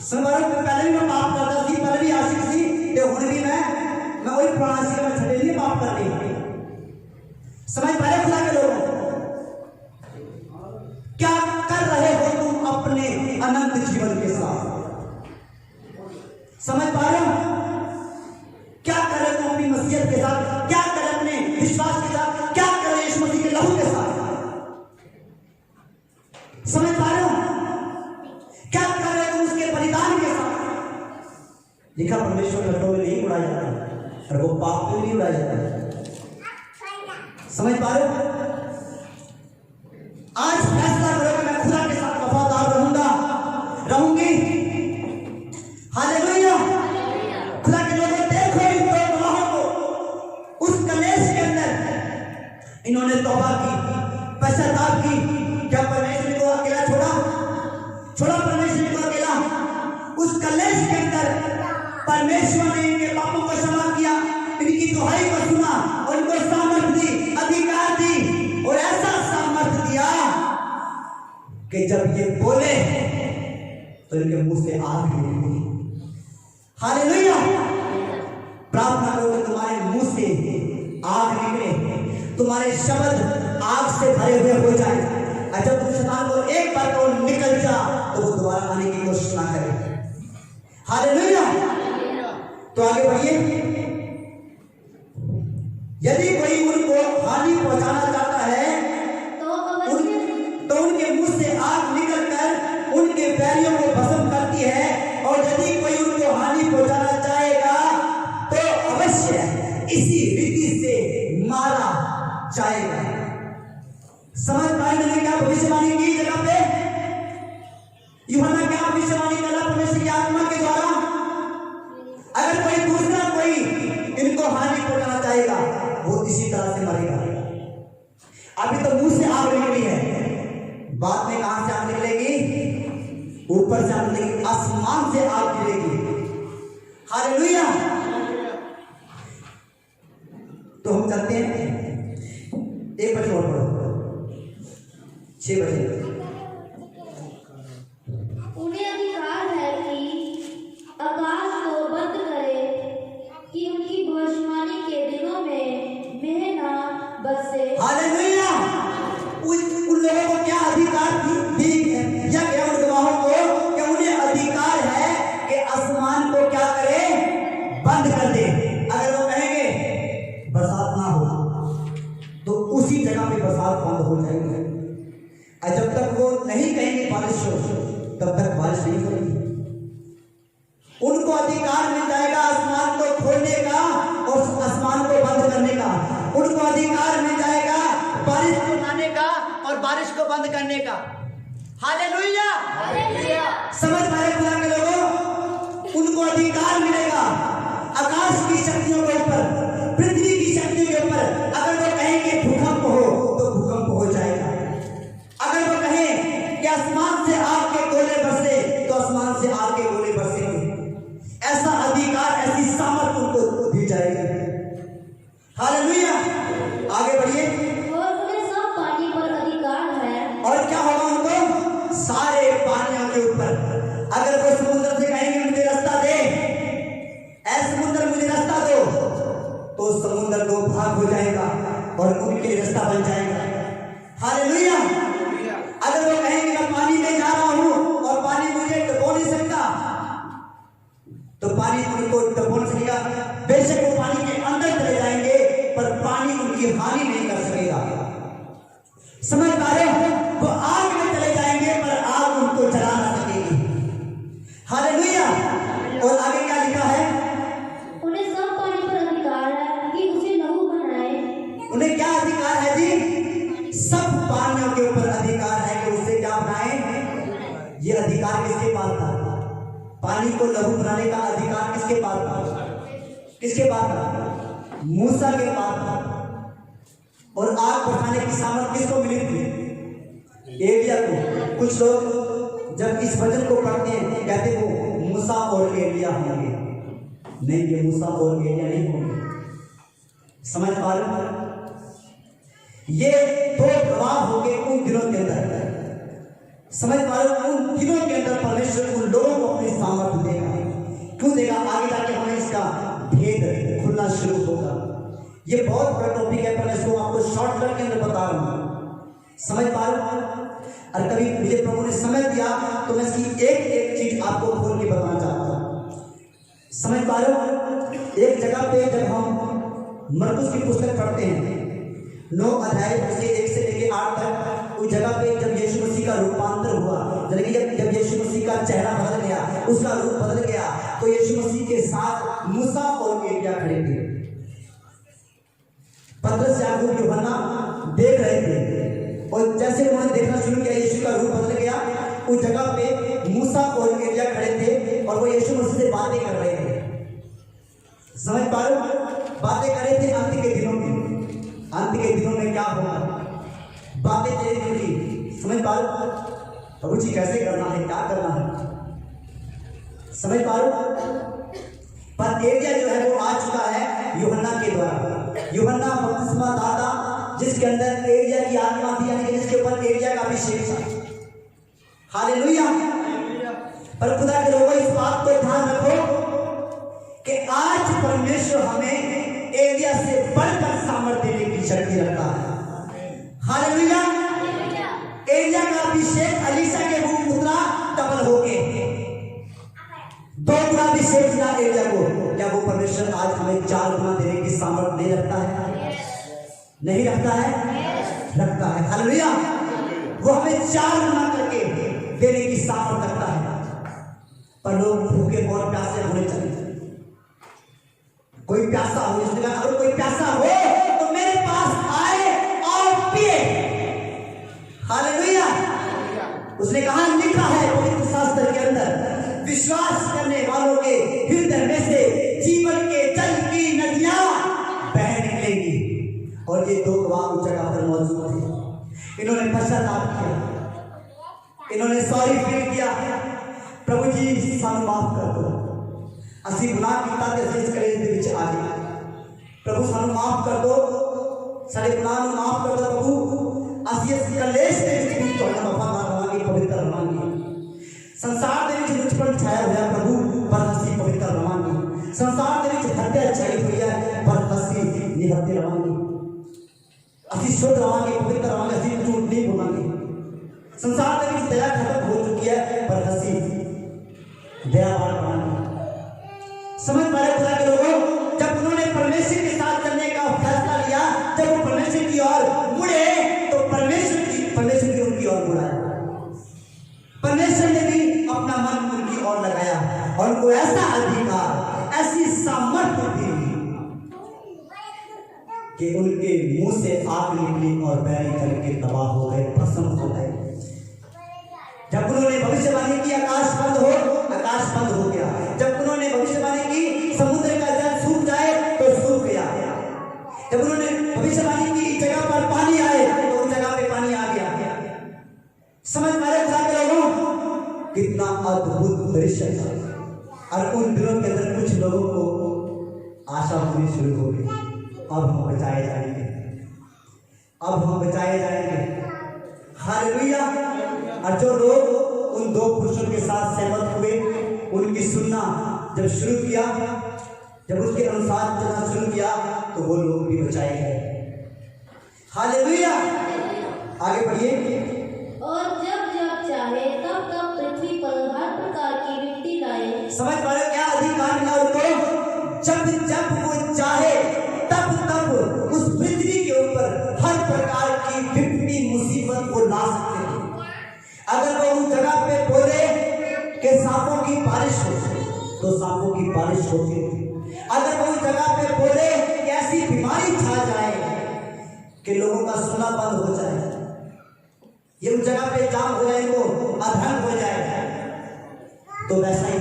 समझ पा रहे हो? पहले भी मैं बात करता थी, पहले भी आशिक थी, ये हुन भी मैं वही पुराना आशिक में छठे लिए बात कर रही। समझ पा रहे खुदा के लोग? क्या कर रहे हो तुम अपने अनंत जीवन के साथ? समझ पा रहे हो? क्या कर रहे तुम अपनी मसीहत के साथ? क्या कर रहे अपने विश्वास के साथ? क्या कर रहे यीशु मसीह के लहू के साथ? समझ पा रहे हो? क्या कर रहे तुम उसके बलिदान के साथ? लिखा परमेश्वर लट्टों में नहीं उड़ाया जाता और वो पाप में नहीं उड़ाया जाता। समझ पा रहे हो? आज फैसला करो कि मैं खुदा के साथ वफादार रहूंगी। हालेलुया। खुदा के लोगों, देखो इन दो गवाहों को। उस कलेश के अंदर इन्होंने तौबा की, पश्चाताप की। क्या परमेश्वर को अकेला छोड़ा परमेश्वर को अकेला? उस कलेश के अंदर परमेश्वर ने इनके पापों को क्षमा किया, इनकी दुहाई को सुना और इनको सामर्थ दी, अधिकार दी, और ऐसा सामर्थ दिया कि जब ये बोले तो इनके मुंह से आग निकली। हालेलुया। प्रार्थना करो कि तुम्हारे मुंह से आग निकले, तुम्हारे शब्द आग से भरे हुए हो जाए। और जब तुम शैतान को एक बार तो निकल जा, तो वो दोबारा आने की कोशिश ना करे। हालेलुया। तो आगे बढ़िए। यदि कोई उनको हानि पहुंचाना चाहता है तो उनके मुंह से आग निकलकर उनके बैरियों को भस्म करती है, और यदि कोई उनको हानि पहुंचाना चाहेगा तो अवश्य इसी रीति से मारा जाएगा। समझ पाए मैंने क्या भविष्यवाणी की जगह पे? यूहन्ना क्या ऊपर से आग गिरेगी, आसमान से आग गिरेगी। हालेलुया। तो हम चलते हैं, 1 बजे और पढ़ो, 6 बजे। उन्हें अधिकार है कि आकाश को बंद करे कि उनकी भविष्यवाणी के दिनों में मेह ना बरसे। हालेलुया। उन लोगों को क्या अधिकार दी या क्या उन गवाहों को कि उन्हें अधिकार है कि आसमान को क्या करे, बंद कर दे। अगर वो कहेंगे बरसात ना हो तो उसी जगह पे बरसात बंद हो जाएगी, और जब तक वो नहीं कहेंगे बारिश हो तब तक बारिश नहीं होगी। उनको अधिकार मिल जाएगा आसमान को खोलने का और आसमान को बंद करने का। उनको अधिकार मिल जाएगा बारिश को लाने का और बारिश को बंद करने का। हालेलुया। समझ पाए खुदा के लोगों, उनको अधिकार मिलेगा आकाश की शक्तियों के ऊपर, पृथ्वी की शक्तियों के ऊपर। अगर वो कहेंगे भूकंप हो तो भूकंप हो जाएगा। अगर वो कहें कि आसमान से आग के गोले बरसे तो आसमान से आग के गोले बरसेंगे। ऐसा अधिकार, ऐसी सामर्थ उनको दी जाएगी। हालेलुया। आगे बढ़िए। और उन्हें सब पानी पर अधिकार है। और क्या होगा उनको? सारे पानियों के ऊपर। अगर वो समुद्र से कहेंगे मुझे रास्ता दे, ऐ समुद्र मुझे रास्ता दो, तो समुद्र दो भाग हो जाएगा और उनके लिए रास्ता बन जाएगा। हालेलुया। अगर वो कहेंगे मैं पानी में जा रहा हूं और पानी मुझे डुबो नहीं सकता, तो पानी उनको डुबो नहीं सकेगा। बेशक वो पानी के अंदर चले जाएंगे पर पानी उनकी हानि नहीं कर सकेगा। समझ पा रहे हो? वो आग में चले जाएंगे पर आग उनको जला ना सकेगी। हालेलुया। और आगे क्या लिखा है? उन्हें सब पानी पर अधिकार है कि उसे लहू बनाए। उन्हें क्या अधिकार है जी? सब पानियों के ऊपर अधिकार है कि उसे क्या बनाए। ये अधिकार किसके पास था? पानी को लहू बनाने का अधिकार किसके पास था? किसके पास था? मूसा के पास था। और आग बढ़ाने की सामर्थ किसको मिली थी? एलिया को। कुछ लोग जब इस वचन को पढ़ते हैं कहते वो मूसा और एलिया होंगे। नहीं, ये मूसा और एलिया नहीं होंगे। समझ पा रहे हो? ये दो गवाह होंगे उन दिनों के अंदर। समझ पा रहे हो? उन दिनों के अंदर परमेश्वर उन लोगों को अपनी सामर्थ देगा। क्यों देगा? आगे जाके हमें इसका भेद खुलना शुरू होगा। ये बहुत बड़ा टॉपिक है पर मैं इसको आपको शॉर्टकट के अंदर बता रहा हूं। समझ पा रहे हो? और कभी मुझे प्रभु ने समय दिया तो मैं इसकी एक एक चीज आपको खोल के बताना चाहता हूं। समझ पा रहे हो? एक जगह पे जब हम मरकुस की पुस्तक पढ़ते हैं 9 अध्याय से 1 से लेके 8 तक, उस जगह पे जब यीशु मसीह का रूपांतर हुआ, जब यीशु मसीह का चेहरा बदल गया, उसका रूप बदल गया, तो यीशु मसीह के साथ मूसा और एलिया खड़े थे। पतरस, याकूब, यूहन्ना देख रहे थे और जैसे उन्होंने देखना शुरू किया यीशु का रूप बदल गया। उस जगह पे मूसा और एलिया खड़े थे और वो यीशु मसीह से बातें कर रहे थे। समझ पा रहे हो? बातें कर रहे थे अंत के दिनों की। अंत के दिनों में क्या होगा, बातें चली थी। समझ पा रहे हो? प्रभु जी कैसे करना है, क्या करना है। समझ पा रहे हो? पर एलिया जो है वो आ चुका है यूहन्ना के द्वारा। यूहन्ना बपतिस्मा दाता जिसके अंदर एलिया की आत्मा थी, यानी कि जिसके ऊपर एलिया का अभिषेक था। हालेलुया। पर खुदा के लोगों, इस बात को ध्यान रखो कि आज परमेश्वर हमें एलिया से बढ़कर सामर्थ्य देने की शक्ति रखता है। हालेलुया। एलिया का अभिषेक अलीशा के रूप उतरा डबल होके, 2 गुना अभिषेक मिला एलिया को। क्या वो परमेश्वर आज हमें 4 गुना देने की सामर्थ्य नहीं रखता है? नहीं रखता है? रखता है। हालेलुया। वो हमें 4 गुना करके देने की सामर्थ्य रखता है। पर लोग भूखे और प्यासे होने चाहिए। कोई प्यासा हो, इसने कहा अगर कोई प्यासा हो तो मेरे पास आए और पिए। हालेलुया। उसने कहा लिखा है पवित्र शास्त्र के अंदर, विश्वास करने वालों के हृदय में से जीवन के जल की नदियां बह निकलेंगी। और ये 2 गवाह उस जगह पर मौजूद थे। इन्होंने पश्चाताप किया, इन्होंने सॉरी फील किया, प्रभु जी सानू माफ कर दो, ਅਸੀਂ ਗੁਨਾਹ ਕੀਤਾ ਤੇ ਅਸੀਂ ਇਸ ਕਲੇਸ਼ ਦੇ ਵਿੱਚ ਆ ਗਏ। प्रभु सानू माफ कर दो, साडे गुनाह ਨੂੰ माफ कर दो प्रभु। ਅਸੀਂ ਇਸ ਕਲੇਸ਼ ਦੇ ਵਿੱਚ ਵੀ ਤੁਹਾਡਾ ਵਫਾਦਾਰ ਰਹਾਂਗੇ, ਪਵਿੱਤਰ ਰਹਾਂਗੇ। ਸੰਸਾਰ ਦੇ ਵਿੱਚ ਲੁੱਚਪਣ ਛਾਇਆ ਹੋਇਆ प्रभु, पर ਅਸੀਂ ਪਵਿੱਤਰ ਰਹਾਂਗੇ। ਸੰਸਾਰ ਦੇ ਵਿੱਚ ਹੱਤਿਆ ਛਾਈ ਹੋਈ ਹੈ, पर ਅਸੀਂ ਨਿਹੱਤੇ ਰਹਾਂਗੇ। ਅਸੀਂ शुद्ध रहांगे, पवित्र रहांगे, ਅਸੀਂ झूठ नहीं बोलांगे। संसार ਦੇ ਵਿੱਚ दया खत्म हो चुकी है, पर ਅਸੀਂ दयावान रहांगे। समझ पा रहे खुदा के लोगों, जब उन्होंने परमेश्वर के साथ चलने का फैसला लिया, जब वो परमेश्वर की ओर मुड़े तो परमेश्वर भी उनकी ओर मुड़ा। परमेश्वर ने भी अपना मन उनकी ओर लगाया और उनको ऐसा अधिकार, ऐसी सामर्थ्य दी कि उनके मुंह से आग निकली और बैरी करके तबाह हो गए, भस्म हो गए। जब उन्होंने भविष्यवाणी की आकाश बंद हो गया। जब उन्होंने भविष्यवाणी की समुद्र का जल सूख जाए तो सूख गया। जब उन्होंने भविष्यवाणी की जगह पर पानी आए तो उस जगह पे पानी आ गया। समझ पा रहे खुदा के लोगों, कितना अद्भुत दृश्य था। और उन दिनों के अंदर कुछ लोगों को आशा होनी शुरू हो गई, अब हम बचाए जाएंगे, अब हम बचाए जाएंगे। हालेलुया। और जो लोग उन दो पुरुषों के साथ सहमत हुए, उनकी सुनना जब शुरू किया, जब उसके अनुसार चलना शुरू किया, तो वो लोग भी बचाए गए। हालेलुया। आगे बढ़िए। और जब जब चाहे तब तब पृथ्वी पर हर प्रकार की विपत्ति लाए। समझ पा रहे हो क्या अधिकार मिला उनको? जब जब वो चाहे तब तब उस पृथ्वी के ऊपर हर प्रकार की विपत्ति मुसीबत को ला सकते हैं। अगर वो उस जगह पे बोले कि सांपों की बारिश हो, तो सांपों की बारिश होती। अगर वो उस जगह पे बोले कि ऐसी बीमारी छा जाए कि लोगों का सुनना बंद हो जाए, ये उस जगह पे जाम हो जाए, वो अधर्म हो जाए, तो वैसा ही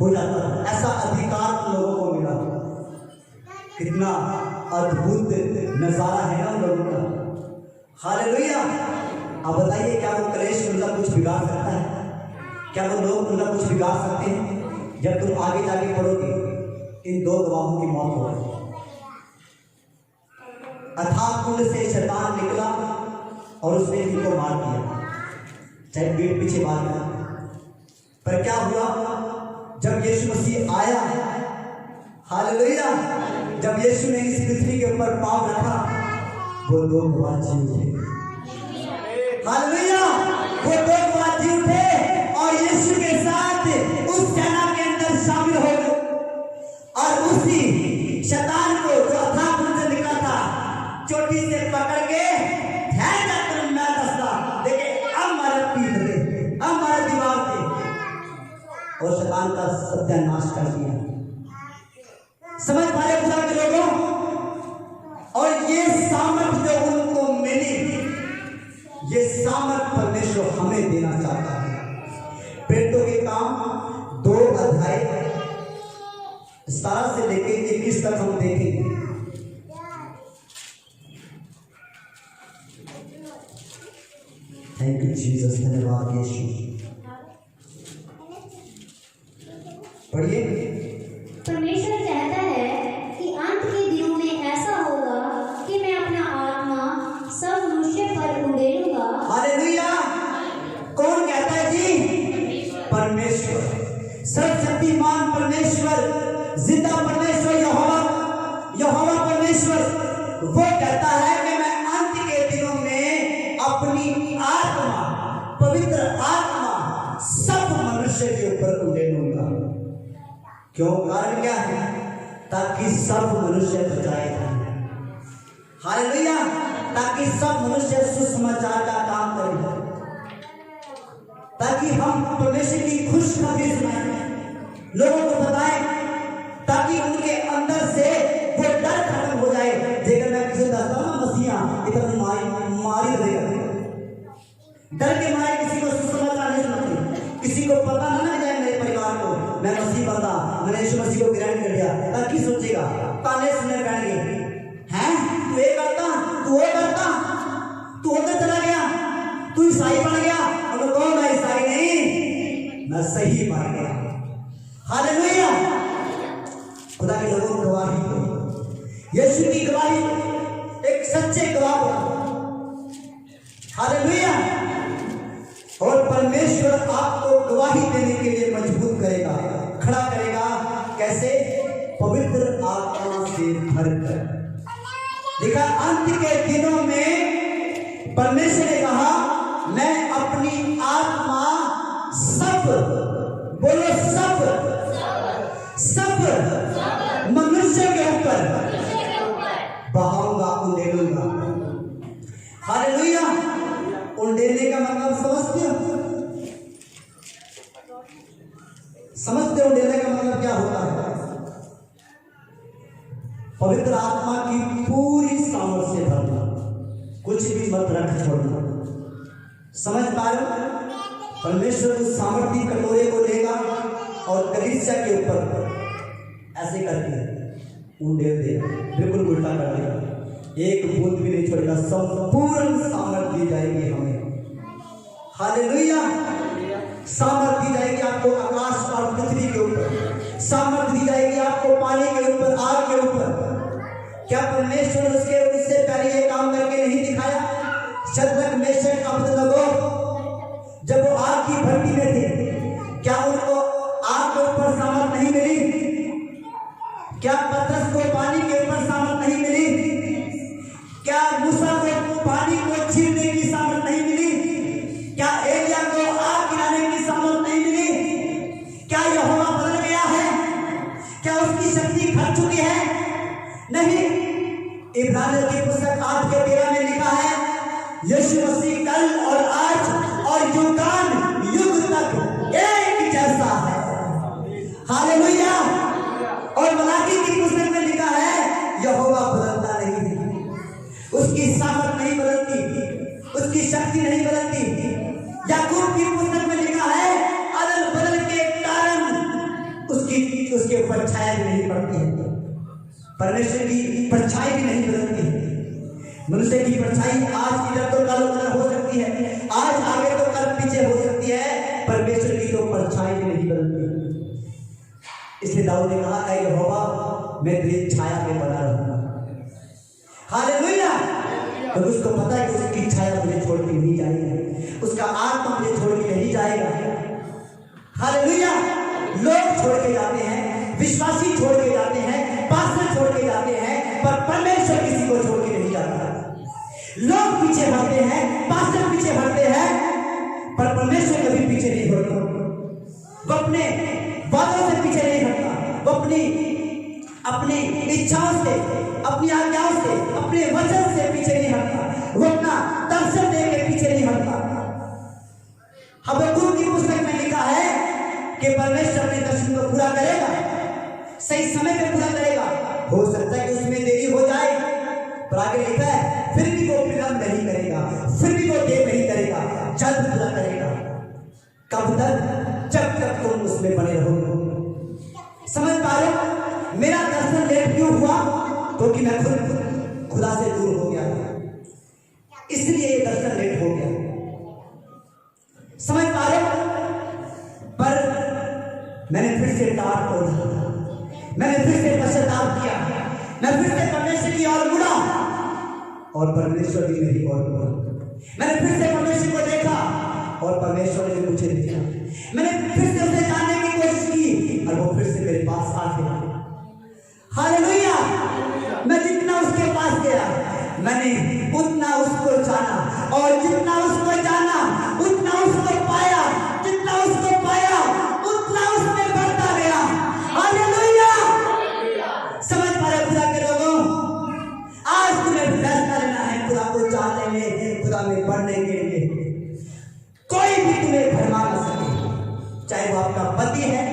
हो जाता। ऐसा अधिकार लोगों को मिला। कितना अद्भुत नजारा है ना उन लोगों का। हालेलुया। अब बताइए, क्या वो कलेश उनका कुछ बिगाड़ सकता है? क्या वो लोग उनका कुछ बिगाड़ सकते हैं? जब तुम आगे जाके पढ़ोगे, इन दो गवाहों की मौत हो गई। अथाह कुंड से शैतान निकला और उसने इनको मार दिया, चाहे पीठ पीछे मार दिया। पर क्या हुआ? जब यीशु मसीह आया, हालेलुया, जब यीशु ने इस पृथ्वी के ऊपर पांव रखा, वो दो गवाह जी उठे। हालेलुया। वो दो गवाह जी उठे और यीशु के साथ उस सेना के अंदर शामिल हो गए। और उसी शैतान को जो अथाह कुंड से निकला था, चोटी से पकड़ के ध्यान जाकर मैं दसता देखे, अब हमारे पीठ दे, अब हमारे दीवार दे, और शैतान का सत्यानाश कर दिया। समझ पा रहे खुदा के लोगों? और ये सामर्थ जो उनको मिली, ये सामर्थ परमेश्वर हमें देना चाहता है। प्रेरितों के काम 2 अध्याय 17 से लेके 21 तक हम देखेंगे। थैंक यू जीसस, धन्यवाद यीशु। पढ़िए। परमेश्वर कहता है कि अंत के दिनों में ऐसा होगा कि मैं अपना आत्मा सब मनुष्य पर उड़ेलूंगा। हालेलुया। कौन कहता है जी? परमेश्वर, सर्वशक्तिमान परमेश्वर, जिंदा परमेश्वर, यहोवा परमेश्वर, वो कहता है कि मैं अंत के दिनों में अपनी आत्मा, पवित्र आत्मा सब मनुष्य के ऊपर उड़ेलूंगा। क्यों? कारण क्या है? ताकि सब मनुष्य बचाए जाए। हालेलुया। ताकि सब मनुष्य सुसमाचार का काम करें, ताकि हम परमेश्वर की खुशखबरी सुनाएं, लोगों को बताएं, ताकि उनके अंदर से वो डर खत्म हो जाए। जेकर मैं किसी दसता हूं ना मसीहा इतना मारी देगा, डर के मारे किसी को सुसमाचार नहीं सुनाते। किसी को पता ना लग जाए मेरे परिवार को मैं मसीह बंदा, मैंने यीशु मसीह को ग्रहण कर लिया, ताकि सोचेगा ताने सुनने बैठेंगे, हैं तू ये करता, तू वो करता, तू उधर चला गया, तू ईसाई बन गया। और कौन? मैं ईसाई नहीं, मैं सही मान गया। हालेलुया। खुदा के लोगों की गवाही दो, यीशु की गवाही एक सच्चे गवाह बनो। हालेलुया। और परमेश्वर आपको गवाही देने के लिए मजबूत करेगा, खड़ा करेगा। कैसे? पवित्र आत्मा से भरकर। देखा, अंत के दिनों में परमेश्वर ने कहा, मैं अपनी आत्मा सब, बोलो सब, सब मनुष्य के ऊपर बहाऊंगा, उंडेलूंगा। हालेलुया। उंडेलने का मतलब समझते हो? समझते हो उंडेलने का मतलब क्या होता है? पवित्र आत्मा की पूरी सामर्थ से भरना, कुछ भी मत रख छोड़ना। समझ पा रहे हो? परमेश्वर उस सामर्थी कटोरे को लेगा और कलीसिया के ऊपर ऐसे करके उंडेल देगा, बिल्कुल उल्टा कर देगा, एक बूंद भी नहीं छोड़ेगा। संपूर्ण सामर्थ दी जाएगी हमें। हालेलुया। सामर्थ दी जाएगी आपको आकाश और पृथ्वी के ऊपर, सामर्थ दी जाएगी आपको पानी के ऊपर, आग के ऊपर। क्या परमेश्वर उससे पहले ये काम करके नहीं दिखाया? शद्रक, मेशक, अबेदनगो जब वो आग की भट्टी में थे, क्या उनको आग के ऊपर सामर्थ नहीं मिली? क्या पतरस को पानी के ऊपर सामर्थ नहीं मिली? क्या मूसा को पानी को छीनने की सामर्थ नहीं मिली? क्या एलिया को आग गिराने की सामर्थ नहीं मिली? क्या यहोवा बदल गया है? क्या उसकी शक्ति घट चुकी है? नहीं। इब्रानियों की पुस्तक 8:13 में लिखा है, यीशु मसीह कल और आज और युगान युग तक एक जैसा है। हालेलुया। और मलाकी की पुस्तक में लिखा है, यहोवा बदलता नहीं है, उसकी सामर्थ नहीं बदलती, उसकी शक्ति नहीं बदलती। याकूब की पुस्तक में लिखा है, अदल बदल के कारण उसके ऊपर छाया भी नहीं पड़ती है, परमेश्वर की परछाई भी नहीं बदलती है। मनुष्य की परछाई आज की तो कल उधर हो सकती है, आज आगे तो कल पीछे हो सकती है, परमेश्वर की तो परछाई भी नहीं बदलती। इसलिए दाऊद ने कहा, ऐ यहोवा, मैं तेरी छाया में बना रहूंगा। हालेलुया। तो उसको पता है कि उसकी छाया मुझे छोड़ के नहीं जाएगी, उसका आत्मा मुझे छोड़ के नहीं जाएगा। हालेलुया। लोग छोड़ के जाते हैं, विश्वासी छोड़ के जाते हैं, पास्टर छोड़ के जाते हैं, पर परमेश्वर किसी को छोड़ के नहीं जाता। लोग पीछे भागते हैं, पास्टर पीछे भागते हैं, पर परमेश्वर कभी पीछे नहीं भागता। वो अपने वादों से पीछे नहीं हटता, वो अपनी इच्छाओं से, अपनी आज्ञाओं से, अपने वचन से पीछे नहीं हटता, वो अपना दर्शन दे के पीछे नहीं हटता। हबक्कूक की पुस्तक में लिखा है कि परमेश्वर अपने दर्शन को पूरा करेगा, सही समय पे पूरा करेगा। हो सकता है कि उसमें देरी हो जाए, पर आगे लिखा है, फिर भी वो विलंब नहीं करेगा, फिर भी वो देर नहीं करेगा, जल्द पूरा करेगा। कब तक? जब तक तुम उसमें बने रहोगे। समझ पा रहे? मेरा दर्शन लेट क्यों हुआ? क्योंकि मैं खुद खुदा से दूर हो गया, इसलिए ये दर्शन लेट हो गया। समझ पा रहे? पर मैंने फिर से तार तोड़ा, मैंने फिर से पश्चाताप किया, मैं फिर से परमेश्वर की ओर मुड़ा और परमेश्वर भी मेरी ओर मुड़ा। मैंने फिर से परमेश्वर को देखा और परमेश्वर ने मुझे देखा। मैंने फिर से उसे जानने की कोशिश की और वो फिर से मेरे पास आ गया। हालेलुया। मैं जितना उसके पास गया, मैंने उतना उसको जाना, और जितना उसको जाना उतना उसको पाया, जितना उसको पाया उतना उसमें बढ़ता गया। हालेलुया। समझ पा रहे खुदा के लोगों? आज तुम्हें फैसला लेना है खुदा को जानने में, खुदा में बढ़ने के लिए। कोई भी तुम्हें भरमा न सके, चाहे वो आपका पति है,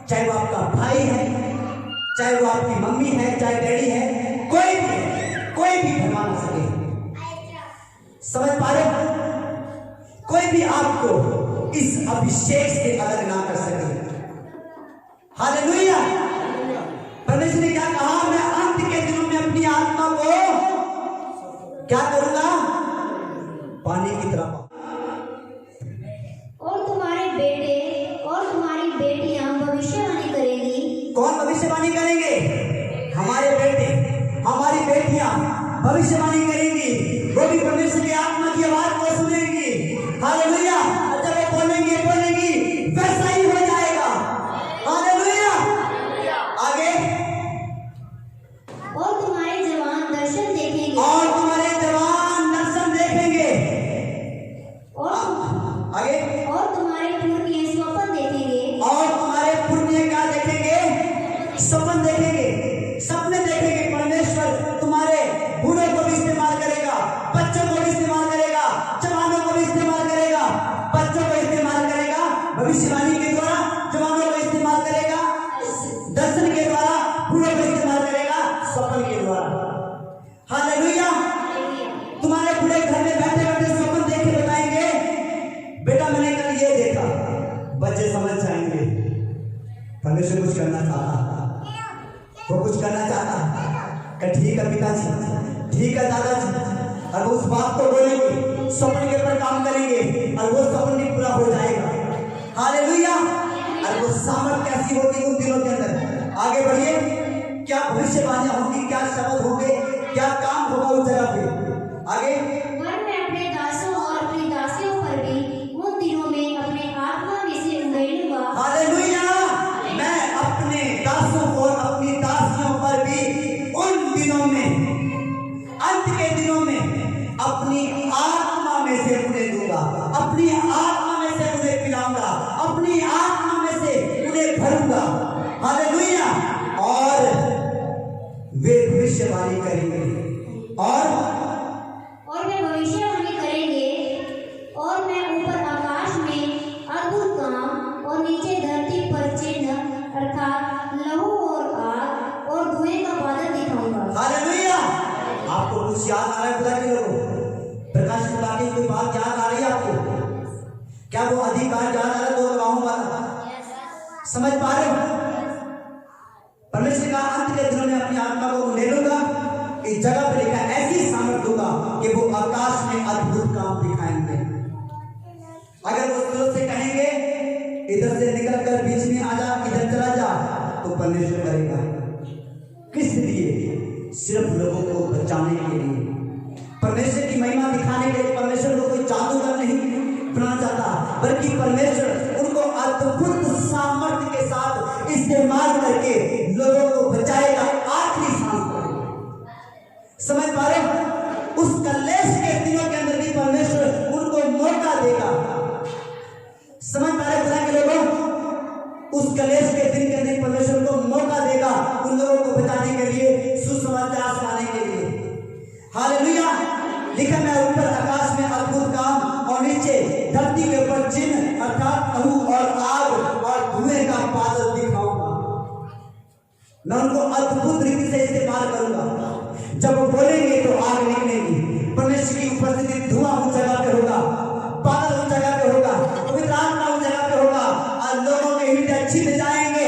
चाहे वो आपका भाई है, चाहे वो आपकी मम्मी है, चाहे डैडी है, कोई भी भरमा न सके। समझ पा रहे हो? कोई भी आपको इस अभिषेक से अलग ना कर सके। हालेलुया। परमेश्वर ने क्या कहा? मैं अंत के दिनों में अपनी आत्मा को क्या करूंगा? पानी की तरह। और तुम्हारे बेटे और कौन भविष्यवाणी करेंगे? हमारे बेटे, हमारी बेटियां भविष्यवाणी करेंगी, वो भी परमेश्वर की आत्मा की आवाज को सुनेंगी। हालेलुया। जब वो बोलेंगी वैसा ही हो जाएगा। हालेलुया। आगे, और तुम्हारे जवान दर्शन देखेंगे, और तुम्हारे जवान दर्शन देखेंगे। आगे, और तुम्हारे पुरनिये स्वप्न देखेंगे, और तुम्हारे पुरनिये क्या देखेंगे? स्वप्न देखेंगे, सपने देखेंगे। परमेश्वर तुम्हारे बूढ़ों को भी इस्तेमाल करेगा, बच्चों को भी इस्तेमाल करेगा, जवानों को भी इस्तेमाल करेगा। बच्चों को इस्तेमाल करेगा भविष्यवाणी के द्वारा, जवानों को इस्तेमाल करेगा दर्शन के द्वारा, बूढ़ों को इस्तेमाल करेगा स्वप्न के द्वारा। हालेलुया। तुम्हारे बूढ़े घर में बैठे बैठे स्वप्न देख के बताएंगे, बेटा मैंने कल ये देखा। बच्चे समझ जाएंगे परमेश्वर कुछ करना चाहता, वो कुछ करना चाहता। ठीक है पिताजी, ठीक है दादाजी, और वो उस बात को बोलेंगे, स्वप्न के ऊपर काम करेंगे और वो स्वप्न भी पूरा हो जाएगा। हालेलुया। और वो सामर्थ कैसी होगी उन दिनों के अंदर? आगे बढ़िए, क्या भविष्यवाणियां होंगी, क्या शब्द होंगे, क्या काम होगा उस जगह पे। आगे, पर मैं अपने दासों और अपनी दासियों पर भी उन दिनों में अपने आत्मा में से उड़ेलूंगा। हालेलुया। मैं अपने दासों और अपनी दासियों पर भी उन दिनों में, अंत के दिनों में अपनी आत्मा में से उन्हें दूंगा, अपनी आत्मा में से उन्हें पिलाऊंगा, अपनी आत्मा में से उन्हें भरूंगा। हालेलुया। और वे भविष्यवाणी करेंगे, और वे भविष्यवाणी करेंगे, और मैं ऊपर आकाश में अद्भुत काम और नीचे धरती पर चिन्ह अर्थात लहू और आग और धुएं का बादल दिखाऊंगा। हालेलुया। आपको कुछ याद आ रहा है? खुदा के लोगों, प्रकाश की कोई बात याद आ रही है आपको? क्या वो अधिकार याद आ रहा है? दो गवाहों वाला समझ पा रहे हो? परमेश्वर का अंत के दिनों में अपनी आत्मा को ले लूंगा, इस जगह पे लिखा ऐसी सामर्थ दूंगा कि वो आकाश में अद्भुत काम दिखाएंगे। अगर वो जोर से कहेंगे इधर से निकल कर बीच में आ जा, इधर चला जा, तो परमेश्वर करेगा। किस लिए? सिर्फ लोगों को बचाने के लिए, परमेश्वर की महिमा दिखाने के लिए। परमेश्वर को कोई जादूगर नहीं बनाना चाहता, बल्कि परमेश्वर उनको अद्भुत सामर्थ्य के साथ इस्तेमाल करके लोगों को बचाएगा आखिरी सांस तक। समझ पा रहे हो? उस कलेश के दिनों के अंदर भी परमेश्वर उनको मौका देगा। समझ पा रहे खुदा के लोगों? उस कलेश के दिन के अंदर परमेश्वर को मौका देगा उन लोगों को बचाने के लिए, सुसमाचार सुनाने के लिए। हालेलुया। लिखा मैं ऊपर आकाश में अद्भुत काम और नीचे धरती के ऊपर चिन्ह अर्थात लहू और आग और धुएं का बादल दिखाऊंगा। मैं उनको अद्भुत रीति से इस्तेमाल करूंगा। जब वो बोलेंगे तो आग निकलेगी, परमेश्वर की उपस्थिति, धुआं उस जगह पे होगा, बादल उस जगह पे होगा, पवित्र आत्मा उस जगह पे होगा और लोगों के हृदय छिप जाएंगे।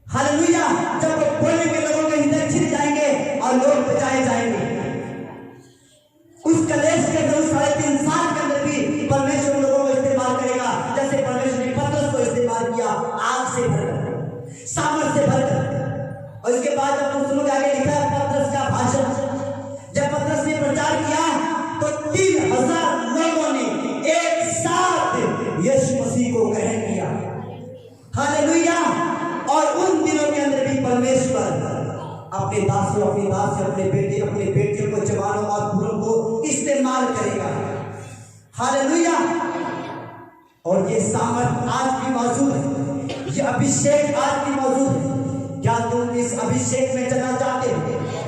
हालेलुया। जब वो बोलेंगे लोगों के हृदय छिप जाएंगे और लोग बचाए जाएंगे। उस कलेश के अंदर 3.5 साल के अंदर भी परमेश्वर लोगों को इस्तेमाल करेगा, जैसे परमेश्वर ने पतरस को इस्तेमाल किया, आग से भरकर, सामर्थ से भरकर। और इसके बाद जब तुम सुनोगे आगे लिखा है पतरस का भाषण, जब पतरस ने प्रचार किया तो 3000 लोगों ने एक साथ यीशु मसीह को ग्रहण किया। हालेलुया। और उन दिनों के अंदर भी परमेश्वर अपने दासों, अपनी दासियों, अपने बेटे, अपने बेटियों को, जवानों और बूढ़ों को इस्तेमाल करेगा। हालेलुया। और ये सामर्थ आज भी मौजूद है, ये अभिषेक आज भी मौजूद है। क्या तुम इस अभिषेक में चलना चाहते हो?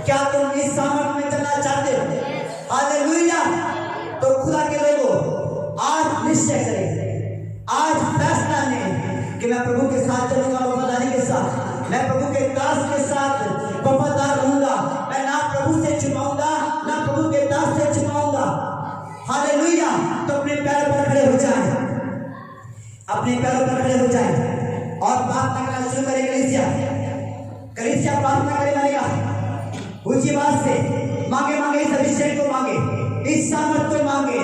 क्या तुम इस सामर्थ में चलना चाहते हो? हालेलुया। तो खुदा के लोगों, आज निश्चय करें, आज फैसला लें कि मैं प्रभु के साथ चलूंगा, वफादारी के साथ, मैं प्रभु के दास के साथ वफादार रहूंगा। मैं ना प्रभु से छिपाऊंगा, ना प्रभु के दास से छिपाऊंगा। हालेलुया। तो अपने पैरों पर खड़े हो जाएं, अपने पैरों पर खड़े हो जाएं और प्रार्थना करना शुरू करें। कलीसिया प्रार्थना करें। मैंने कहा ऊंची आवाज से मांगे, मांगे इस अभिषेक को, मांगे इस सामर्थ को, मांगे।